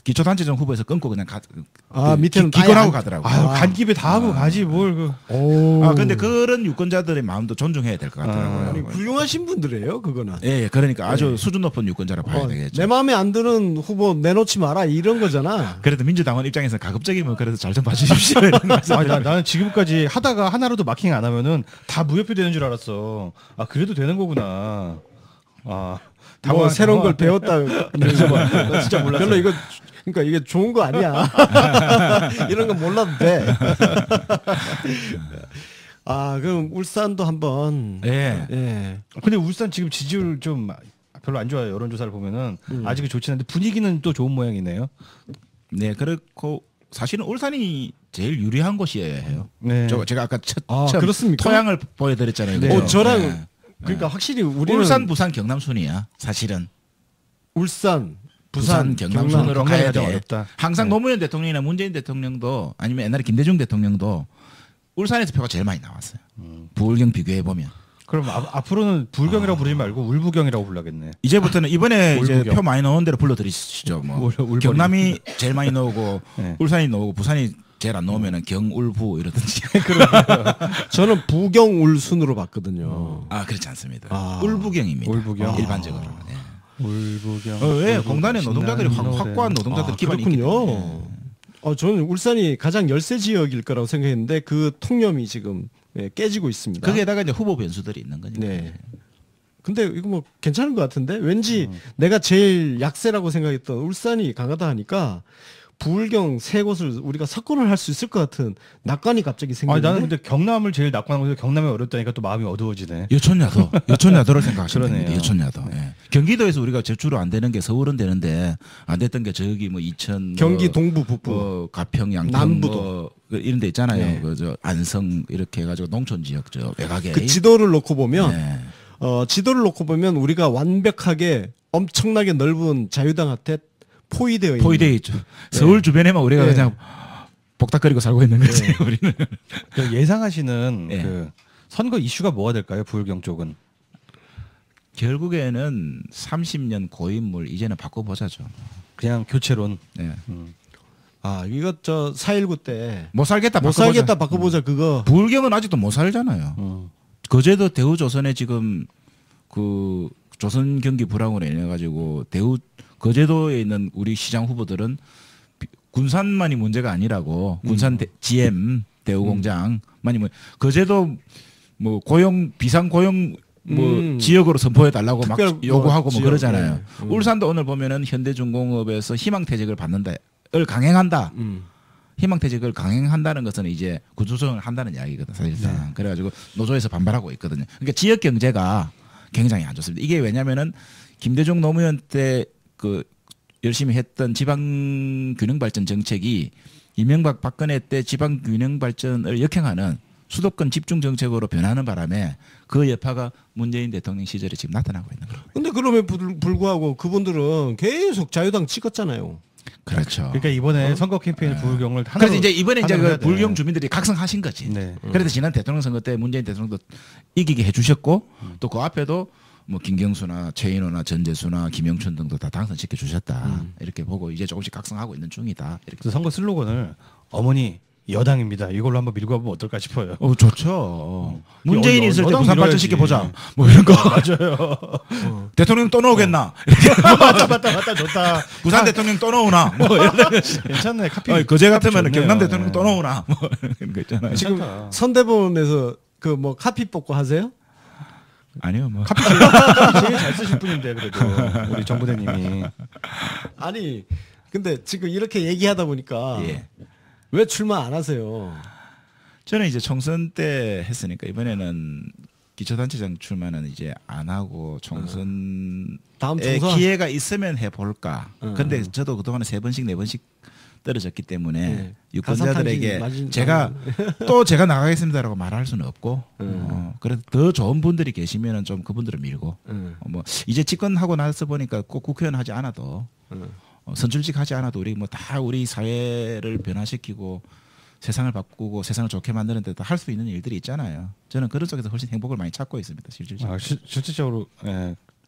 기초단체장 후보에서 끊고 그냥 밑에는 기권하고 가더라고. 간 김에 다 하고 가지 뭘 그. 근데 그런 유권자들의 마음도 존중해야 될 것 같더라고요. 아니, 훌륭하신 분들이에요, 그거는. 예, 그러니까 아주 수준 높은 유권자라 봐야 되겠죠. 내 마음에 안 드는 후보 내놓지 마라 이런 거잖아. 그래도 민주당원 입장에서 가급적이면 그래도 잘 좀 봐주십시오. 나는 지금까지 하다가 하나로도 마킹 안 하면은 다 무효표 되는 줄 알았어. 그래도 되는 거구나. 뭐 새로운 걸 배웠다. 나 진짜 몰랐어. 별로 이거 그러니까 이게 좋은 거 아니야. 이런 건 몰라도 돼. 그럼 울산도 한번. 예. 근데 울산 지금 지지율 좀 별로 안 좋아요. 여론조사를 보면은 아직은 좋지 않은데 분위기는 또 좋은 모양이네요. 네, 그렇고 사실은 울산이 제일 유리한 곳이에요. 네. 제가 아까 처음 그렇습니까? 토양을 보여드렸잖아요. 네. 저랑 그러니까 확실히 우리는 울산, 부산, 경남 순이야. 사실은 울산, 부산, 경남 순으로 가야 돼. 어렵다. 항상 노무현 대통령이나 문재인 대통령도 아니면 옛날에 김대중 대통령도 울산에서 표가 제일 많이 나왔어요. 부울경 비교해 보면. 그럼 앞으로는 부울경이라고 부르지 말고 울부경이라고 불러야겠네. 이제부터는 이번에 이제 표 많이 넣은 대로 불러드리시죠. 뭐 경남이 제일 많이 나오고 네. 울산이 나오고 부산이 제일 안 나오면은 경울부 이러든지. 저는 부경울순으로 봤거든요. 그렇지 않습니다. 울부경입니다. 울부경. 일반적으로. 네. 울부경. 왜 공단의 노동자들이 확고한 노동자들 기반이 있기 그렇군요. 때문에. 저는 울산이 가장 열세 지역일 거라고 생각했는데 그 통념이 지금 깨지고 있습니다. 거기에다가 이제 후보 변수들이 있는 거니까. 네. 근데 이거 뭐 괜찮은 것 같은데 왠지 내가 제일 약세라고 생각했던 울산이 강하다 하니까 부울경 세 곳을 우리가 석권을 할 수 있을 것 같은 낙관이 갑자기 생기는데. 나는 근데 경남을 제일 낙관하고 있는데 경남이 어렵다니까 또 마음이 어두워지네. 여촌야도를 생각하시면 됩니다. 그러네요. 여촌야도. 네. 경기도에서 우리가 제주로 안 되는 게 서울은 되는데 안 됐던 게 저기 뭐 이천, 경기 동부 북부, 가평, 양평, 남부도 이런 데 있잖아요. 네. 그저 안성 이렇게 해가지고 농촌 지역 저 외곽에. 그 지도를 놓고 보면 네. 지도를 놓고 보면 우리가 완벽하게 엄청나게 넓은 자유당한테 포위되어 있죠. 서울 주변에만 우리가 그냥 복닥거리고 살고 있는 거지. 우리는. 예상하시는 네. 그 선거 이슈가 뭐가 될까요? 부울경 쪽은. 결국에는 30년 고인물 이제는 바꿔보자죠. 그냥 교체론. 네. 이거 저 4.19 때 못 살겠다 바꿔보자 그거. 부울경은 아직도 못 살잖아요. 거제도 대우조선에 지금 그 조선 경기 불황으로 인해 가지고 거제도에 있는 우리 시장 후보들은 군산만이 문제가 아니라고 군산 GM 대우공장만이 거제도 뭐 고용 비상 고용 뭐 지역으로 선포해 달라고 막 요구하고 뭐 그러잖아요. 울산도 오늘 보면은 현대중공업에서 희망퇴직을 받는다를 강행한다. 희망퇴직을 강행한다는 것은 이제 구조조정을 한다는 이야기거든 사실상. 네. 그래가지고 노조에서 반발하고 있거든요. 그러니까 지역 경제가 굉장히 안 좋습니다. 이게 왜냐하면은 김대중 노무현 때 그 열심히 했던 지방균형발전 정책이 이명박 박근혜 때 지방균형발전을 역행하는 수도권 집중 정책으로 변하는 바람에 그 여파가 문재인 대통령 시절에 지금 나타나고 있는 거예요. 근데 그럼에도 불구하고 그분들은 계속 자유당 찍었잖아요. 그렇죠. 그러니까 이번에 선거 캠페인 부울경을 하나. 그래서 이제 이번에 이제 그 부울경 주민들이 각성하신 거지. 네. 그래서 지난 대통령 선거 때 문재인 대통령도 이기게 해주셨고 또 그 앞에도 뭐 김경수나 최인호나 전재수나 김영춘 등도 다 당선시켜 주셨다. 이렇게 보고 이제 조금씩 각성하고 있는 중이다. 이렇게. 그래서 선거 슬로건을 어머니 여당입니다. 이걸로 한번 밀고 가보면 어떨까 싶어요. 좋죠. 문재인이 있을 때 부산 밀어야지. 발전시켜 보자. 뭐 이런 거. 맞아요. 대통령 또 나오겠나? 맞다 좋다. 부산 대통령 또 나오나? 뭐 괜찮네. 카피. 거제 같으면 경남 대통령 또 나오나? 뭐 이런 거 있잖아요. 지금 선대본에서 그 뭐 카피 뽑고 하세요? 아니요, 뭐. 카피 제일 잘 쓰실 분인데 그래도 우리 정부대님이. 아니 근데 지금 이렇게 얘기하다 보니까 왜 출마 안 하세요? 저는 이제 총선 때 했으니까 이번에는 기초단체장 출마는 이제 안 하고 총선에 다음 총선 기회가 있으면 해볼까. 근데 저도 그동안에 3번씩 4번씩 떨어졌기 때문에 유권자들에게 제가 또 제가 나가겠습니다라고 말할 수는 없고 그래도 더 좋은 분들이 계시면은 좀 그분들을 밀고 뭐 이제 집권하고 나서 보니까 꼭 국회의원 하지 않아도 선출직 하지 않아도 우리 뭐 다 우리 사회를 변화시키고 세상을 바꾸고 세상을 좋게 만드는 데도 할 수 있는 일들이 있잖아요. 저는 그런 쪽에서 훨씬 행복을 많이 찾고 있습니다. 실질적으로. 실질적으로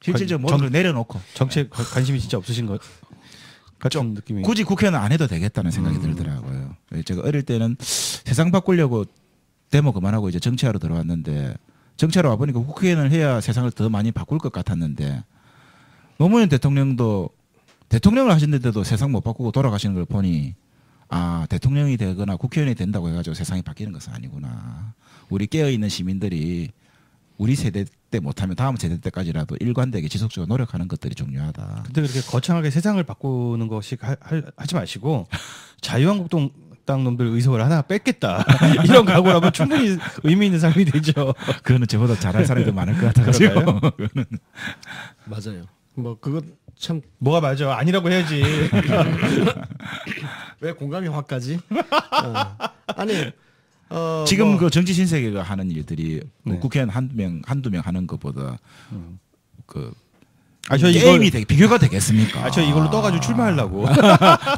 실질적으로 모든 걸 내려놓고 정치에 관심이 진짜 없으신 것 같은 느낌이. 굳이 국회는 안 해도 되겠다는 생각이 들더라고요. 제가 어릴 때는 세상 바꾸려고 데모 그만하고 이제 정치하러 들어왔는데 정치하러 와보니까 국회의원을 해야 세상을 더 많이 바꿀 것 같았는데 노무현 대통령도 대통령을 하시는데도 세상 못 바꾸고 돌아가시는 걸 보니 아 대통령이 되거나 국회의원이 된다고 해가지고 세상이 바뀌는 것은 아니구나. 우리 깨어있는 시민들이 우리 세대 때 못하면 다음 세대 때까지라도 일관되게 지속적으로 노력하는 것들이 중요하다. 근데 그렇게 거창하게 세상을 바꾸는 것이 하지 마시고 자유한국당 놈들 의석을 하나 뺏겠다 이런 각오라면 충분히 의미 있는 삶이 되죠. 그거는 저보다 잘할 사람이 더 많을 것 같아가지고. 맞아요. 뭐 그거 참 뭐가 맞아? 아니라고 해야지. 왜 공감이 확 가지? 아니 지금 그 정치 신세계가 하는 일들이 국회의원 한두 명 하는 것보다 게임이 되게 비교가 되겠습니까? 저 이걸로 떠가지고 출마하려고.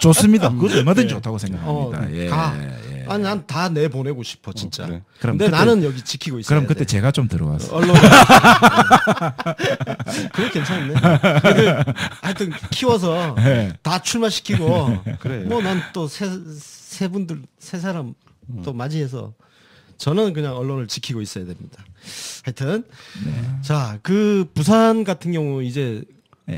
좋습니다. 그것도 얼마든지 좋다고 생각합니다. 아니 난 다 내보내고 싶어 진짜. 그래. 근데 나는 여기 지키고 있어야 그럼 그때 제가 좀 들어왔어. 언론. 그거 괜찮네. 하여튼 키워서 다 출마시키고. 그래. 뭐 난 또 세 분들 세 사람 또 맞이해서 저는 그냥 언론을 지키고 있어야 됩니다. 하여튼 자, 그 부산 같은 경우 이제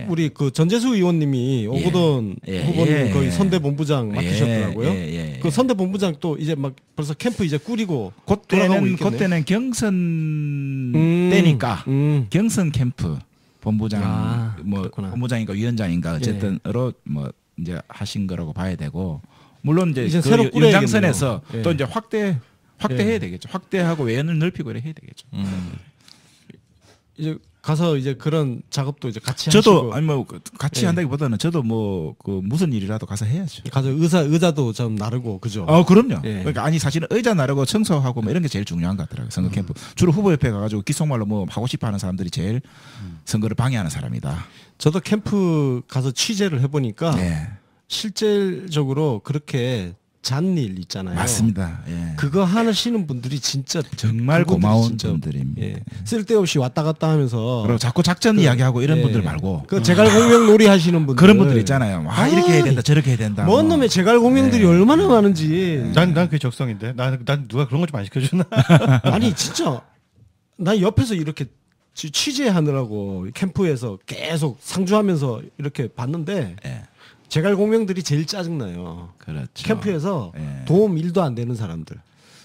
우리 그 전재수 의원님이 오거돈 후보님 거의 선대본부장 맡으셨더라고요. 그 선대본부장 또 이제 막 벌써 캠프 이제 꾸리고 그때는 경선 때니까 경선 캠프 본부장 그렇구나. 본부장인가 위원장인가 어쨌든으로 뭐 이제 하신 거라고 봐야 되고 물론 이제 그 새로 연장선에서 또 이제 확대해야 되겠죠. 확대하고 외연을 넓히고 이래 해야 되겠죠. 이제 가서 이제 그런 작업도 이제 같이 저도 하시고. 아니 뭐 같이 한다기보다는 저도 뭐 그 무슨 일이라도 가서 해야죠. 가서 의자도 좀 나르고 그죠. 그럼요. 그러니까 아니 사실은 의자 나르고 청소하고 뭐 이런 게 제일 중요한 것 같더라고요. 선거 캠프 주로 후보협회 가가지고 귓속말로 뭐 하고 싶어하는 사람들이 제일 선거를 방해하는 사람이다. 저도 캠프 가서 취재를 해보니까 실질적으로 그렇게 잔일 있잖아요. 맞습니다. 그거 하시는 분들이 진짜 정말 고마운 분들입니다. 쓸데없이 왔다 갔다 하면서 그리고 자꾸 작전 이야기하고 이런 분들 말고 그 제갈공명 놀이 하시는 분들 그런 분들 있잖아요. 이렇게 해야 된다 저렇게 해야 된다. 뭔 놈의 제갈공명들이 얼마나 많은지. 난 그게 적성인데. 난 누가 그런 것 좀 안 시켜주나? 아니 진짜 난 옆에서 이렇게 취재하느라고 캠프에서 계속 상주하면서 이렇게 봤는데 제갈공명들이 제일 짜증나요. 그렇죠. 캠프에서 도움 1도 안 되는 사람들.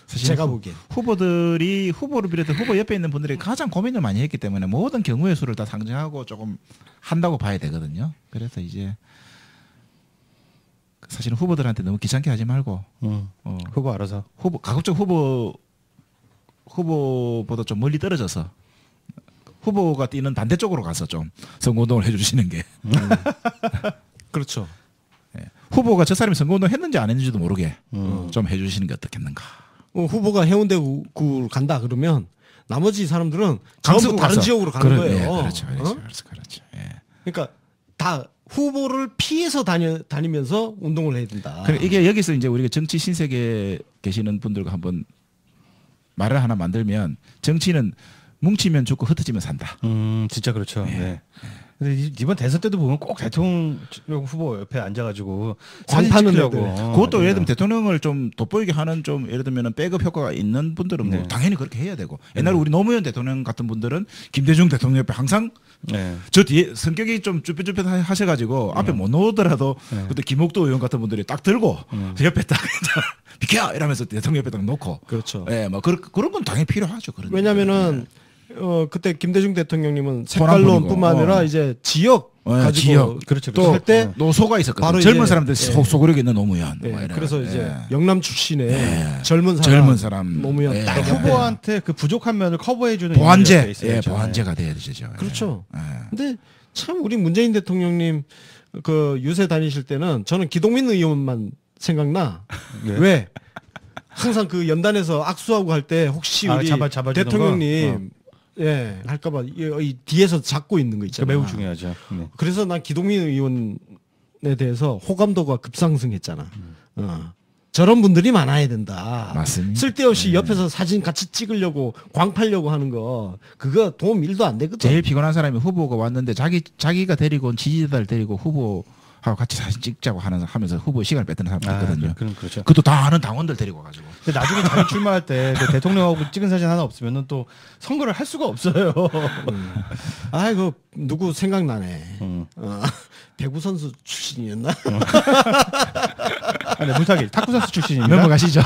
제가 보기엔 후보를 비롯해 후보 옆에 있는 분들이 가장 고민을 많이 했기 때문에 모든 경우의 수를 다 상정하고 조금 한다고 봐야 되거든요. 그래서 이제 사실은 후보들한테 너무 귀찮게 하지 말고 후보 알아서 가급적 후보보다 좀 멀리 떨어져서 후보가 뛰는 반대쪽으로 가서 좀 선거운동을 해주시는 게 그렇죠. 후보가 저 사람이 선거운동 했는지 안 했는지도 모르게 좀 해주시는 게 어떻겠는가. 후보가 해운대구를 간다 그러면 나머지 사람들은 전부 다른 지역으로 가는 거예요. 그렇죠. 그러니까 다 후보를 피해서 다니면서 운동을 해야 된다. 그러니까 이게 여기서 이제 우리가 정치 신세계에 계시는 분들과 한번 말을 하나 만들면 정치는 뭉치면 죽고 흩어지면 산다. 진짜 그렇죠. 근데 이번 대선 때도 보면 꼭 대통령 후보 옆에 앉아가지고 사진 찍으려고. 그것도 예를 들면 대통령을 좀 돋보이게 하는 좀 예를 들면 백업 효과가 있는 분들은 뭐 당연히 그렇게 해야 되고 옛날에 우리 노무현 대통령 같은 분들은 김대중 대통령 옆에 항상 저 뒤에 성격이 좀 쭈뼛쭈뼛 하셔가지고 앞에 못 놓더라도 그때 김옥도 의원 같은 분들이 딱 들고 옆에 딱 비켜 이러면서 대통령 옆에 딱 놓고 그렇죠. 뭐 그런 건 당연히 필요하죠. 왜냐면은 그때 김대중 대통령님은 색깔론뿐만 아니라 이제 지역 가지고 지역 그렇죠. 또 할 때 노소가 있었거든요. 바로 젊은 이제, 사람들 예. 소구력이 있는 노무현. 예, 뭐 이런. 그래서 이제 예. 영남 출신의 예. 젊은 사람 노무현 예. 딱 후보한테 그 부족한 면을 커버해주는 보완제, 역할이 있어야죠. 예, 보완제가 돼야 되죠. 그렇죠. 예. 근데 참 우리 문재인 대통령님 그 유세 다니실 때는 저는 기동민 의원만 생각나. 네. 왜? 항상 그 연단에서 악수하고 할 때 혹시 우리 잡아주는 대통령님 예 할까봐 이 뒤에서 잡고 있는 거 있잖아요. 매우 중요하죠. 네. 그래서 난 기동민 의원에 대해서 호감도가 급상승했잖아. 저런 분들이 많아야 된다. 맞습니다. 쓸데없이 옆에서 사진 같이 찍으려고 광팔려고 하는 거 그거 도움 1도 안 되거든. 제일 피곤한 사람이 후보가 왔는데 자기가 데리고 온 지지자들 데리고 후보하고 같이 사진 찍자고 하면서 후보 시간을 뺏는 사람도 있거든요. 그렇죠. 그것도 다 아는 당원들 데리고 가지고. 근데 나중에 자기 출마할 때 그 대통령하고 찍은 사진 하나 없으면은 또 선거를 할 수가 없어요. 아이고 누구 생각나네. 음. 배구 선수 출신이었나? 아니, 문탁일 탁구 선수 출신입니다. 넘어가시죠.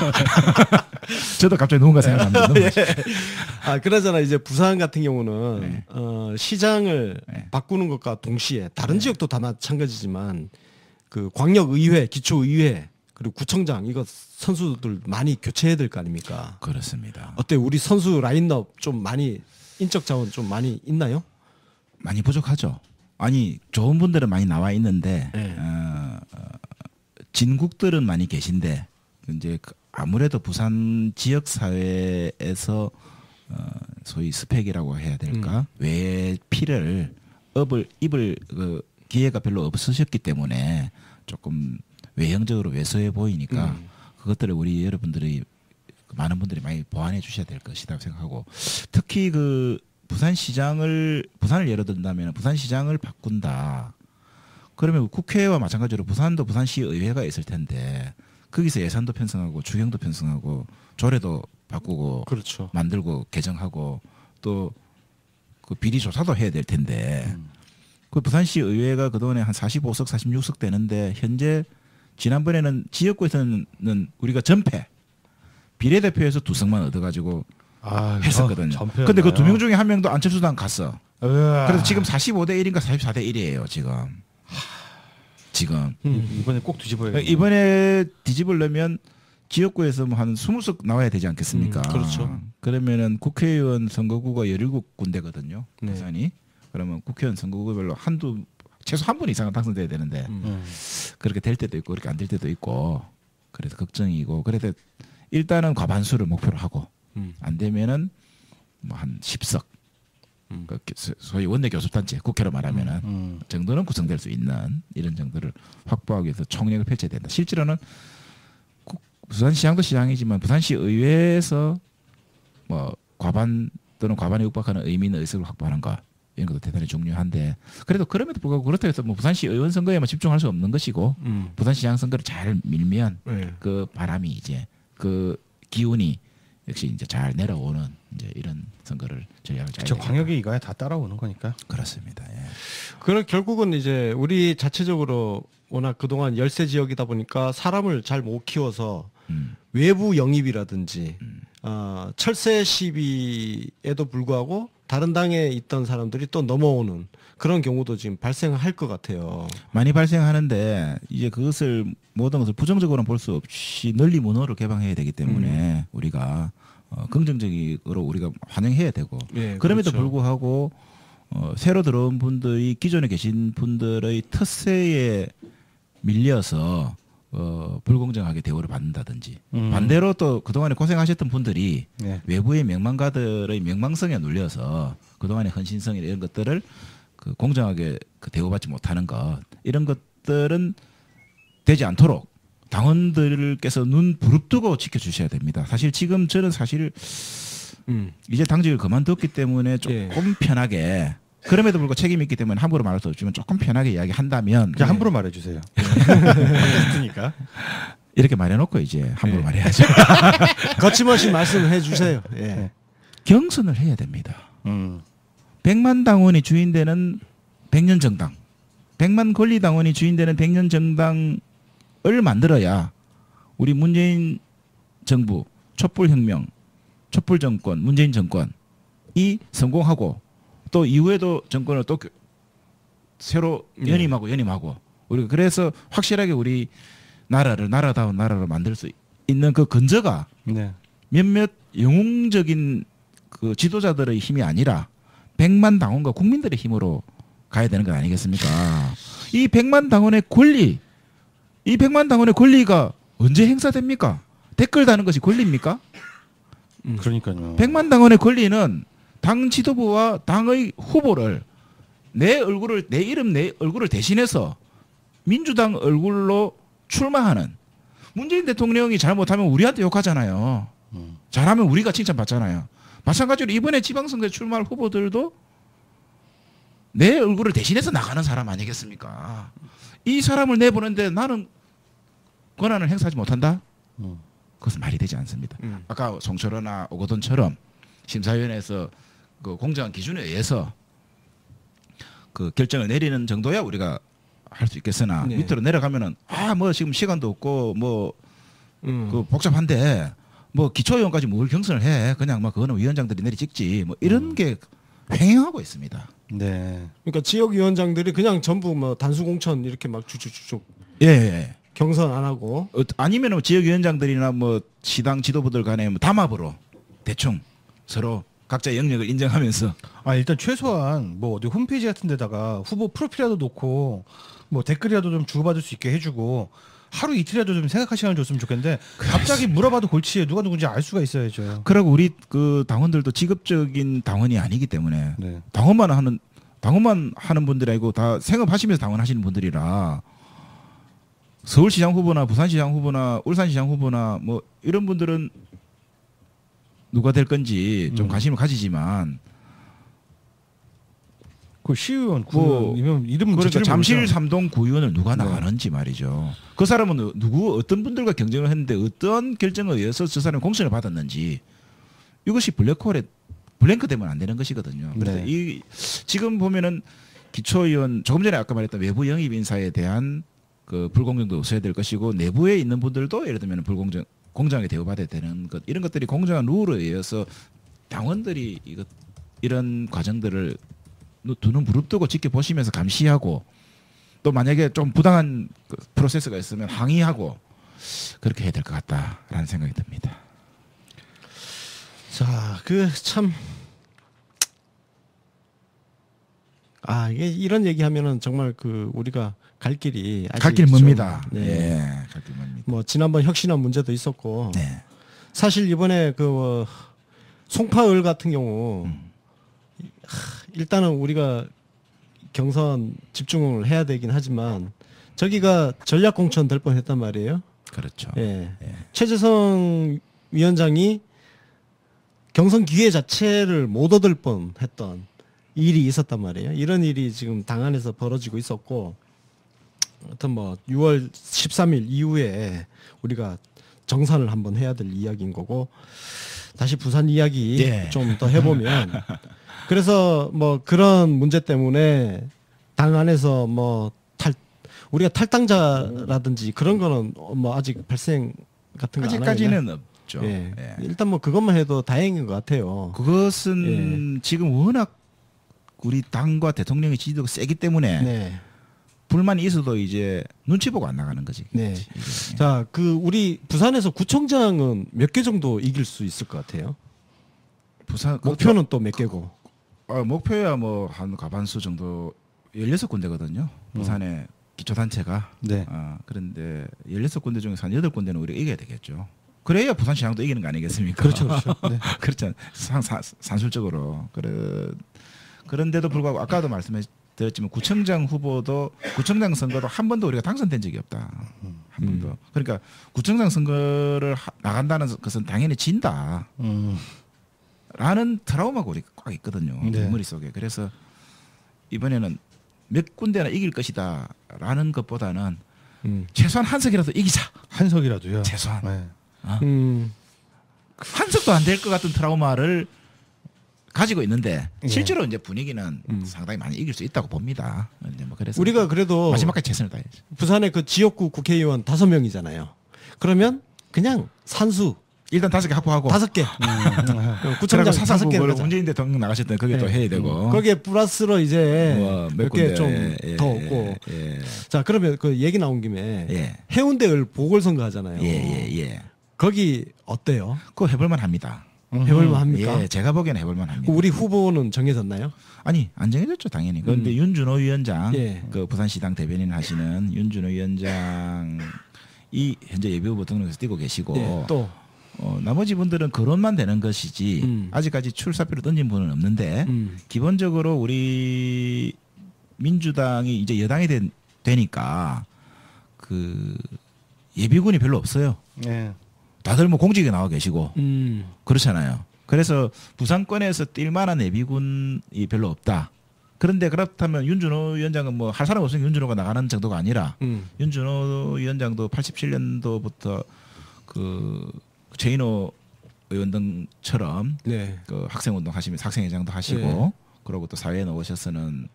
저도 갑자기 누군가 생각납니다. 아 그러잖아 이제 부산 같은 경우는 네. 시장을 네. 바꾸는 것과 동시에 다른 지역도 다 마찬가지지만 그 광역의회, 기초의회 그리고 구청장 이거 선수들 많이 교체해야 될 거 아닙니까? 그렇습니다. 어때 우리 선수 라인업 좀 많이 인적 자원 좀 많이 있나요? 많이 부족하죠. 아니 좋은 분들은 많이 나와 있는데 네. 진국들은 많이 계신데 이제 아무래도 부산 지역 사회에서 소위 스펙이라고 해야 될까 외 피를 입을 그 기회가 별로 없으셨기 때문에 조금 외형적으로 왜소해 보이니까 그것들을 우리 여러분들이 많은 분들이 많이 보완해 주셔야 될 것이라고 생각하고 특히 그 부산을 예로 든다면 부산시장을 바꾼다. 그러면 국회와 마찬가지로 부산도 부산시 의회가 있을 텐데 거기서 예산도 편성하고 주경도 편성하고 조례도 바꾸고 그렇죠. 만들고 개정하고 또 그 비리 조사도 해야 될 텐데 그 부산시 의회가 그동안에 한 45석 46석 되는데 현재 지난번에는 지역구에서는 우리가 전패 비례대표에서 2석만 얻어가지고 했었거든요. 근데 그 2명 중에 1명도 안철수당 갔어. 그래서 지금 45대 1인가 44대 1이에요 지금. 이번에 꼭 뒤집어야 이번에 뒤집으려면 지역구에서 뭐 한 20석 나와야 되지 않겠습니까? 그렇죠. 그러면은 국회의원 선거구가 17군데거든요. 네. 부산이. 그러면 국회의원 선거구별로 최소 한 분 이상은 당선돼야 되는데 그렇게 될 때도 있고 그렇게 안 될 때도 있고 그래서 걱정이고 그래서 일단은 과반수를 목표로 하고 안 되면은 뭐 한 10석 그 소위 원내 교섭단체 국회로 말하면은 정도는 구성될 수 있는 이런 정도를 확보하기 위해서 총력을 펼쳐야 된다. 실제로는 부산시장도 시장이지만 부산시 의회에서 뭐 과반 또는 과반에 육박하는 의미 있는 의석을 확보하는 것 이런 것도 대단히 중요한데 그래도 그럼에도 불구하고 그렇다고 해서 뭐 부산시 의원 선거에만 집중할 수 없는 것이고 부산시장 선거를 잘 밀면 그 바람이 이제 그 기운이 역시 이제 잘 내려오는 이제 이런 선거를 전략을 짜야 저 광역이 이거에 다 따라오는 거니까. 그렇습니다. 예. 그럼 결국은 이제 우리 자체적으로 워낙 그동안 열세 지역이다 보니까 사람을 잘 못 키워서 외부 영입이라든지 철새 시비에도 불구하고 다른 당에 있던 사람들이 또 넘어오는 그런 경우도 지금 발생할 것 같아요. 많이 발생하는데 이제 그것을 모든 것을 부정적으로는 볼 수 없이 널리 문호를 개방해야 되기 때문에 우리가 긍정적으로 우리가 환영해야 되고 예, 그럼에도 그렇죠. 불구하고 새로 들어온 분들이 기존에 계신 분들의 텃세에 밀려서 불공정하게 대우를 받는다든지 반대로 또 그동안에 고생하셨던 분들이 네. 외부의 명망가들의 명망성에 눌려서 그동안의 헌신성이나 이런 것들을 그 공정하게 그 대우받지 못하는 것 이런 것들은 되지 않도록 당원들께서 눈 부릅뜨고 지켜주셔야 됩니다. 사실 지금 저는 사실 이제 당직을 그만뒀기 때문에 조금 편하게 그럼에도 불구하고 책임이 있기 때문에 함부로 말할 수 없지만 조금 편하게 이야기한다면 그냥 함부로 말해주세요. 있으니까 이렇게 말해놓고 이제 함부로 말해야죠. 거침없이 말씀해 주세요. 예. 경선을 해야 됩니다. 100만 당원이 주인되는 100년 정당 100만 권리당원이 주인되는 100년 정당을 만들어야 우리 문재인 정부 촛불혁명 새로 연임하고 우리가 그래서 확실하게 우리 나라를 나라다운 나라로 만들 수 있는 그 근저가 네. 몇몇 영웅적인 그 지도자들의 힘이 아니라 100만 당원과 국민들의 힘으로 가야 되는 것 아니겠습니까? 이 100만 당원의 권리, 이 100만 당원의 권리가 언제 행사됩니까? 댓글 다는 것이 권리입니까? 그러니까요. 100만 당원의 권리는 당 지도부와 당의 후보를 내 이름 내 얼굴을 대신해서 민주당 얼굴로 출마하는 문재인 대통령이 잘못하면 우리한테 욕하잖아요. 잘하면 우리가 칭찬받잖아요. 마찬가지로 이번에 지방선거에 출마할 후보들도 내 얼굴을 대신해서 나가는 사람 아니겠습니까? 이 사람을 내보는데 나는 권한을 행사하지 못한다? 그것은 말이 되지 않습니다. 아까 송철호나 오거돈처럼 심사위원회에서 그 공정한 기준에 의해서 그 결정을 내리는 정도야 우리가 할 수 있겠으나 네. 밑으로 내려가면은 뭐 지금 시간도 없고 그 복잡한데 뭐 기초의원까지 뭘 경선을 해 그냥 뭐 그거는 위원장들이 내리 찍지 뭐 이런 게 횡행하고 있습니다. 네. 그러니까 지역위원장들이 그냥 전부 뭐 단수공천 이렇게 막 쭉쭉쭉 예. 경선 안 하고 아니면 지역위원장들이나 뭐 시당 지도부들 간에 뭐 담합으로 대충 서로 각자의 영역을 인정하면서 일단 최소한 뭐 어디 홈페이지 같은 데다가 후보 프로필이라도 놓고 뭐 댓글이라도 좀 주고받을 수 있게 해주고 하루 이틀이라도 좀 생각할 시간을 줬으면 좋겠는데 갑자기 물어봐도 골치에 누가 누군지 알 수가 있어야죠. 그리고 우리 그 당원들도 직업적인 당원이 아니기 때문에 네. 당원만 하는 분들이 아니고 다 생업하시면서 당원하시는 분들이라 서울시장 후보나 부산시장 후보나 울산시장 후보나 뭐 이런 분들은 누가 될 건지 좀 관심을 가지지만 그 시의원, 구의원 이름 그러니까 잠실 모르죠. 3동 구의원을 누가 나가는지 말이죠. 그 사람은 어떤 분들과 경쟁을 했는데 어떤 결정에 의해서 저 사람이 공천을 받았는지 이것이 블랭크 되면 안 되는 것이거든요. 그래서 네. 지금 보면은 기초의원 조금 전에 아까 말했던 외부 영입 인사에 대한 그 불공정도 없어야 될 것이고 내부에 있는 분들도 예를 들면 공정하게 대우받아야 되는 것 이런 것들이 공정한 룰에 의해서 당원들이 이런 과정들을 두는 무릎 두고 지켜보시면서 감시하고 또 만약에 좀 부당한 그 프로세스가 있으면 항의하고 그렇게 해야 될 것 같다라는 생각이 듭니다. 자, 이게 이런 얘기하면은 정말 그 우리가 갈 길이 아직 갈 길 멉니다. 네. 예, 갈 길 멉니다. 뭐 지난번 혁신안 문제도 있었고 네. 사실 이번에 그 송파을 같은 경우 일단은 우리가 경선 집중을 해야 되긴 하지만 저기가 전략 공천 될 뻔했단 말이에요. 그렇죠. 예. 최재성 위원장이 경선 기회 자체를 못 얻을 뻔했던 일이 있었단 말이에요. 이런 일이 지금 당 안에서 벌어지고 있었고, 하여튼 뭐 6월 13일 이후에 우리가 정산을 한번 해야 될 이야기인 거고, 다시 부산 이야기 좀 더 해보면, 그래서 뭐 그런 문제 때문에 당 안에서 뭐 우리가 탈당자라든지 그런 거는 뭐 아직 발생 같은 거 아직까지는 없죠. 예. 일단 뭐 그것만 해도 다행인 것 같아요. 그것은 지금 워낙 우리 당과 대통령의 지지도가 세기 때문에 불만이 있어도 이제 눈치 보고 안 나가는 거지. 네. 자, 우리 부산에서 구청장은 몇 개 정도 이길 수 있을 것 같아요? 부산 목표는 또 몇 개고? 목표야 뭐 한 과반수 정도 16군데거든요. 부산의 기초단체가. 네. 그런데 16군데 중에서 한 8군데는 우리가 이겨야 되겠죠. 그래야 부산시장도 이기는 거 아니겠습니까? 그렇죠. 네. 그렇죠. 산술적으로. 그런데도 불구하고 아까도 말씀드렸지만 구청장 선거도 한 번도 우리가 당선된 적이 없다. 한 번도. 그러니까 구청장 선거를 나간다는 것은 당연히 진다. 라는 트라우마가 우리가 꽉 있거든요. 머릿속에. 그래서 이번에는 몇 군데나 이길 것이다 라는 것보다는 최소한 한 석이라도 이기자. 한 석이라도요. 최소한. 네. 한 석도 안 될 것 같은 트라우마를 가지고 있는데 실제로 이제 분위기는 상당히 많이 이길 수 있다고 봅니다. 뭐 그래서 우리가 그래도 마지막까지 최선을 다해야죠. 부산의 그 지역구 국회의원 5명이잖아요. 그러면 그냥 산수 일단 5개 확보하고 5개. 구청장 그리고 사상부 5개. 문재인 대통령 나가셨던 그게 또 해야 되고. 거기에 플러스로 이제 몇 이렇게 군데, 좀 더 없고. 예. 자 그러면 그 얘기 나온 김에 예. 해운대을 보궐선거 하잖아요. 예. 거기 어때요? 그거 해볼만 합니다. 해볼만 합니까? 예, 제가 보기에는 해볼만 합니다. 우리 후보는 정해졌나요? 아니 안 정해졌죠 당연히. 그런데 윤준호 위원장, 예. 그 부산시당 대변인 하시는 윤준호 위원장이 현재 예비후보 등록해서 뛰고 계시고 예, 또 나머지 분들은 거론만 되는 것이지 아직까지 출사표를 던진 분은 없는데 기본적으로 우리 민주당이 이제 여당이 되니까 그 예비군이 별로 없어요. 예. 다들 뭐 공직에 나와 계시고 그렇잖아요. 그래서 부산권에서 뛸 만한 예비군이 별로 없다. 그런데 그렇다면 윤준호 위원장은 뭐 할 사람 없으니까 윤준호가 나가는 정도가 아니라 윤준호 위원장도 87년도부터 그 최인호 의원 등처럼 네. 그 학생운동 하시면서 학생회장도 하시고 그러고 또 사회에 나오셔서는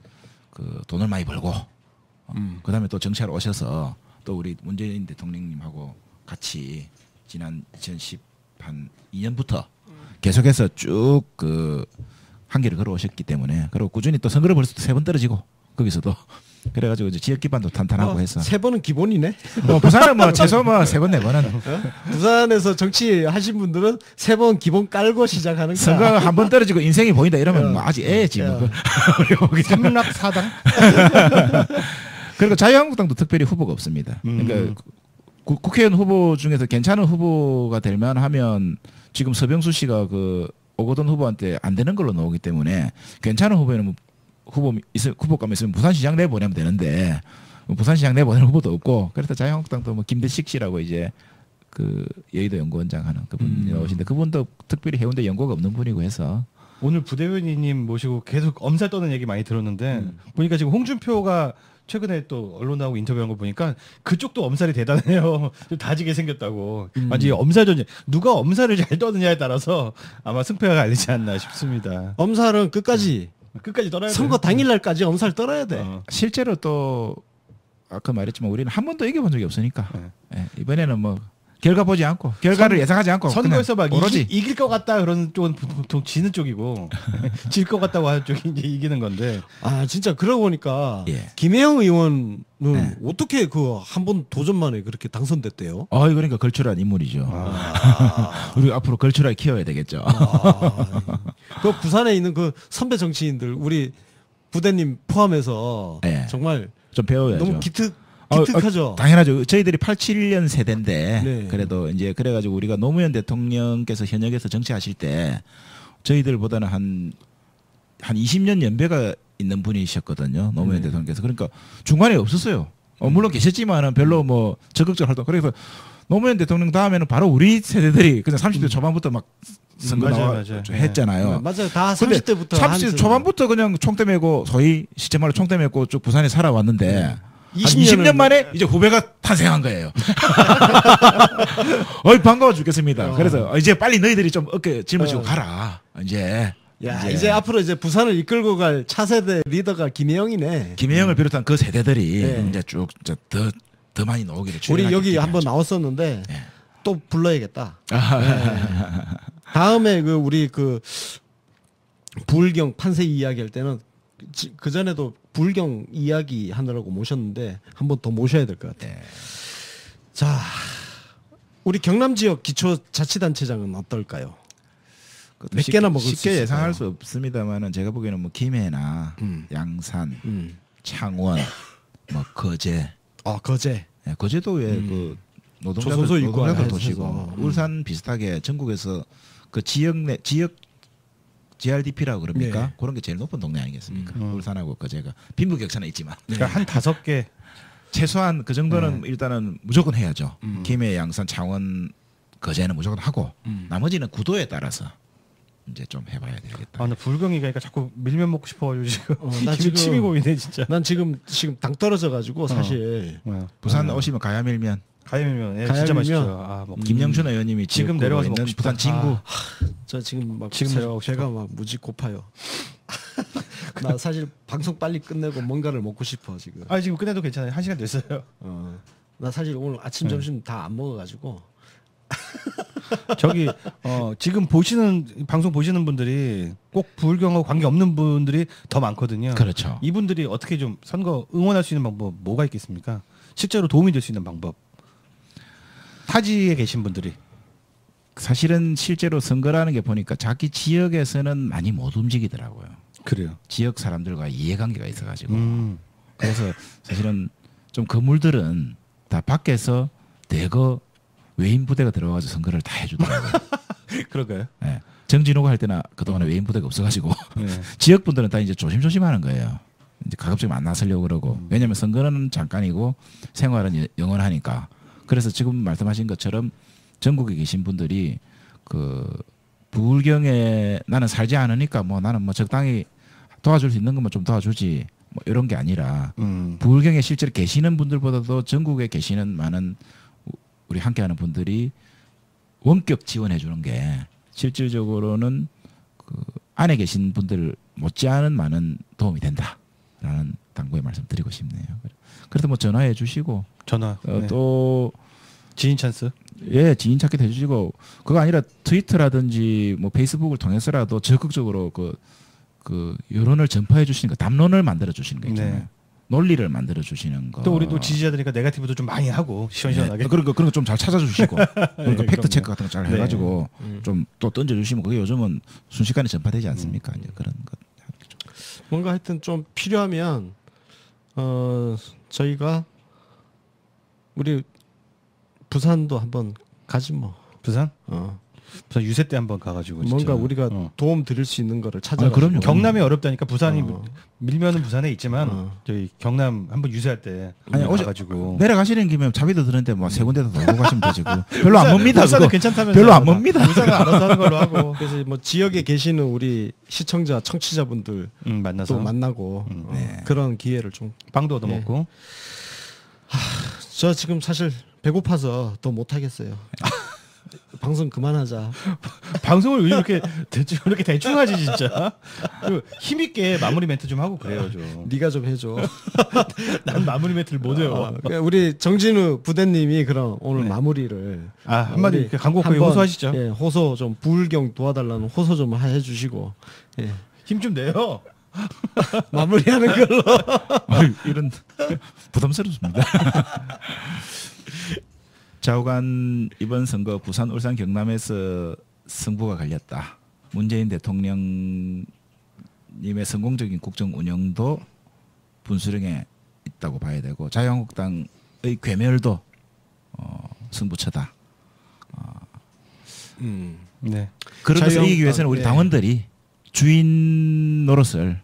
그 돈을 많이 벌고 그다음에 또 정치하러 오셔서 또 우리 문재인 대통령님하고 같이 지난 2012년부터 계속해서 쭉 그 한계를 걸어오셨기 때문에 그리고 꾸준히 또 선거를 벌써 3번 떨어지고 거기서도 그래가지고 이제 지역 기반도 탄탄하고 해서 3번은 기본이네. 부산은 뭐 최소 뭐 3번 4번은 부산에서 정치 하신 분들은 3번 기본 깔고 시작하는 거야. 선거 한 번 떨어지고 인생이 보인다 이러면 뭐 아직 애지 뭐. 삼락사당. 그리고 자유한국당도 특별히 후보가 없습니다. 그러니까 국회의원 후보 중에서 괜찮은 후보가 될 만하면 지금 서병수 씨가 그 오거돈 후보한테 안 되는 걸로 나오기 때문에 괜찮은 후보에는 후보감 있으면 부산시장 내보내면 되는데 부산시장 내보내는 후보도 없고 그래서 자유한국당도 뭐 김대식 씨라고 이제 그 여의도 연구원장 하는 그분이 나오신데 그분도 특별히 해운대 연고가 없는 분이고 해서 오늘 부대변인님 모시고 계속 엄살 떠는 얘기 많이 들었는데 보니까 지금 홍준표가 최근에 또 언론 나오고 인터뷰한 거 보니까 그쪽도 엄살이 대단해요. 좀 다지게 생겼다고. 완전히 엄살 전쟁. 누가 엄살을 잘 떠느냐에 따라서 아마 승패가 갈리지 않나 싶습니다. 엄살은 끝까지 떠나야 돼. 선거 당일날까지 엄살 떨어야 돼. 실제로 또 아까 말했지만 우리는 한 번도 이겨본 적이 없으니까 예, 이번에는 뭐 결과 보지 않고 결과를 예상하지 않고 선거에서 막 오로지 이길 것 같다 그런 쪽은 보통 지는 쪽이고 질 것 같다고 하는 쪽이 이제 이기는 건데. 아 진짜 그러고 보니까 예. 김혜영 의원은 어떻게 그 한 번 도전만에 그렇게 당선됐대요? 그러니까 걸출한 인물이죠. 우리 앞으로 걸출하게 키워야 되겠죠. 그 부산에 있는 그 선배 정치인들 우리 부대님 포함해서 예. 정말 좀 배워야죠. 너무 기특하죠. 당연하죠. 저희들이 87년 세대인데 네. 그래도 이제 그래가지고 우리가 노무현 대통령께서 현역에서 정치하실 때 저희들보다는 한 20년 연배가 있는 분이셨거든요. 노무현 대통령께서. 그러니까 중간에 없었어요. 물론 계셨지만은 별로 뭐 적극적 활동. 그래서 노무현 대통령 다음에는 바로 우리 세대들이 그냥 30대 초반부터 막 선거 나와 했잖아요. 맞아요. 다 30대부터 30대 초반부터 그냥 총대 메고 소위 시체말로 총대 메고 쭉 부산에 살아왔는데 20년 만에 이제 후배가 탄생한 거예요. 반가워 죽겠습니다. 그래서 이제 빨리 너희들이 좀 어깨 짊어지고 가라. 이제 앞으로 이제 부산을 이끌고 갈 차세대 리더가 김혜영이네. 김혜영을 비롯한 그 세대들이 이제 쭉 더 많이 나오기를 우리 여기 한번 나왔었는데 또 불러야겠다. 다음에 그 우리 그 부울경 판세 이야기할 때는 그 전에도 부울경 이야기 하느라고 모셨는데 한 번 더 모셔야 될 것 같아요. 자, 우리 경남 지역 기초자치단체장은 어떨까요? 몇 개나 먹을 수 있을까요? 쉽게 예상할 수 없습니다만은 제가 보기에는 뭐 김해나 양산, 창원, 뭐 거제. 거제. 네, 거제도 왜 그 조선소 있고 노동자들 도시고 울산 비슷하게 전국에서 그 지역 GRDP라고 그럽니까? 그런 게 제일 높은 동네 아니겠습니까? 울산하고 거제가 빈부격차는 있지만 그러니까 한 5개 최소한 그 정도는 일단은 무조건 해야죠. 김해, 양산, 창원, 거제는 무조건 하고 나머지는 구도에 따라서 이제 좀 해봐야 되겠다. 나 불경이 가니까 자꾸 밀면 먹고 싶어가지고 지금 나 지금 침이 고이네 진짜. 난 지금 당 떨어져가지고 사실 부산 오시면 가야밀면. 가야밀면 진짜 맛있죠. 김영춘 의원님이 지금 내려가서 있는 먹고 부산 진구. 저 지금 막 내려가고 배가 막 무지 고파요. 나 사실 방송 빨리 끝내고 뭔가를 먹고 싶어 지금. 지금 끝내도 괜찮아요. 1시간 됐어요. 나 사실 오늘 아침 점심 다 안 먹어가지고 저기 지금 방송 보시는 분들이 꼭 부울경하고 관계 없는 분들이 더 많거든요. 그렇죠. 이분들이 어떻게 좀 선거 응원할 수 있는 방법 뭐가 있겠습니까? 실제로 도움이 될 수 있는 방법. 타지에 계신 분들이. 사실은 실제로 선거라는 게 보니까 자기 지역에서는 많이 못 움직이더라고요. 그래요. 지역 사람들과 이해관계가 있어가지고. 그래서 사실은 좀 건물들은 다 밖에서 대거 외인 부대가 들어가서 선거를 다 해주더라고요. 그럴까요? 네. 정진호가 할 때나 그동안에 외인 부대가 없어가지고 네. 지역 분들은 다 이제 조심조심하는 거예요. 이제 가급적 안 나서려고 그러고 왜냐하면 선거는 잠깐이고 생활은 영원하니까. 그래서 지금 말씀하신 것처럼 전국에 계신 분들이 그 부울경에 나는 살지 않으니까 뭐 나는 뭐 적당히 도와줄 수 있는 것만 좀 도와주지 뭐 이런 게 아니라 부울경에 실제로 계시는 분들보다도 전국에 계시는 많은 우리 함께하는 분들이 원격 지원해 주는 게 실질적으로는 그 안에 계신 분들 못지않은 많은 도움이 된다라는 당부의 말씀드리고 싶네요. 그래서 뭐 전화해 주시고 전화 네. 또 지인 찬스. 예, 지인 찾기 해주시고 그거 아니라 트위터라든지 뭐 페이스북을 통해서라도 적극적으로 그 여론을 전파해 주시는 거, 담론을 만들어 주시는 거 있잖아요. 네. 논리를 만들어 주시는 거. 또 우리도 지지자들이니까 네거티브도 좀 많이 하고 시원시원하게. 네, 그런 거 좀 잘 찾아주시고 그러니까 네, 팩트 체크 그럼요. 같은 거 잘 네. 해가지고 좀 또 던져주시면 그게 요즘은 순식간에 전파되지 않습니까? 이제 그런 것. 뭔가 하여튼 좀 필요하면 저희가 우리 부산도 한번 가지 뭐. 부산? 부산 유세 때 한번 가가지고 진짜. 뭔가 우리가 도움 드릴 수 있는 거를 찾아가. 그럼요. 경남이 어렵다니까 부산이 밀면은 부산에 있지만 저희 경남 한번 유세할 때 아니, 어제 가가지고 내려가시는 김에 차비도 드는데 뭐 세 군데도 놀고 가시면 되지. 별로 안 멉니다. 부산은 그거. 괜찮다면서 별로 안 멉니다. 부산은 알아서 하는 걸로 하고 그래서 뭐 지역에 계시는 우리 시청자, 청취자분들 만나서 또 만나고 네. 그런 기회를 좀. 빵도 얻어먹고. 저 지금 사실 배고파서 더 못 하겠어요. 방송 그만하자. 방송을 왜 이렇게 대충 하지 진짜. 힘 있게 마무리 멘트 좀 하고 그래요 좀. 네가 좀 해줘. 난 마무리 멘트를 못 해요. 그러니까 우리 정진우 부대님이 그럼 오늘 마무리를 한마디 이렇게 광고 거의 한번, 호소하시죠. 예, 호소 좀 부울경 도와달라는 호소 좀 해주시고 예. 힘 좀 내요. 마무리하는 걸로. 이런 부담스럽습니다. 좌우간 이번 선거 부산, 울산, 경남에서 승부가 갈렸다. 문재인 대통령님의 성공적인 국정 운영도 분수령에 있다고 봐야 되고 자유한국당의 괴멸도 승부처다. 네. 그런 것을 이기기 위해서는 우리 네. 당원들이 주인 노릇을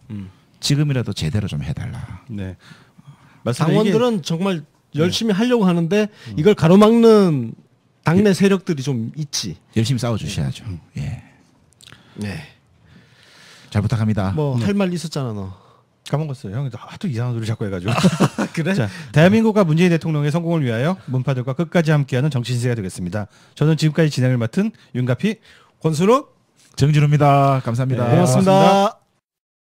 지금이라도 제대로 좀 해달라. 네. 당원들은 정말 열심히 하려고 하는데 이걸 가로막는 당내 세력들이 좀 있지. 열심히 싸워주셔야죠. 예. 네. 잘 부탁합니다. 뭐 할 말 있었잖아 너. 까먹었어요. 형이 하도 이상한 소리 자꾸 해가지고. 그래? 자, 대한민국과 문재인 대통령의 성공을 위하여 문파들과 끝까지 함께하는 정치신세가 되겠습니다. 저는 지금까지 진행을 맡은 윤가피, 권순욱, 정진우입니다. 감사합니다. 고맙습니다.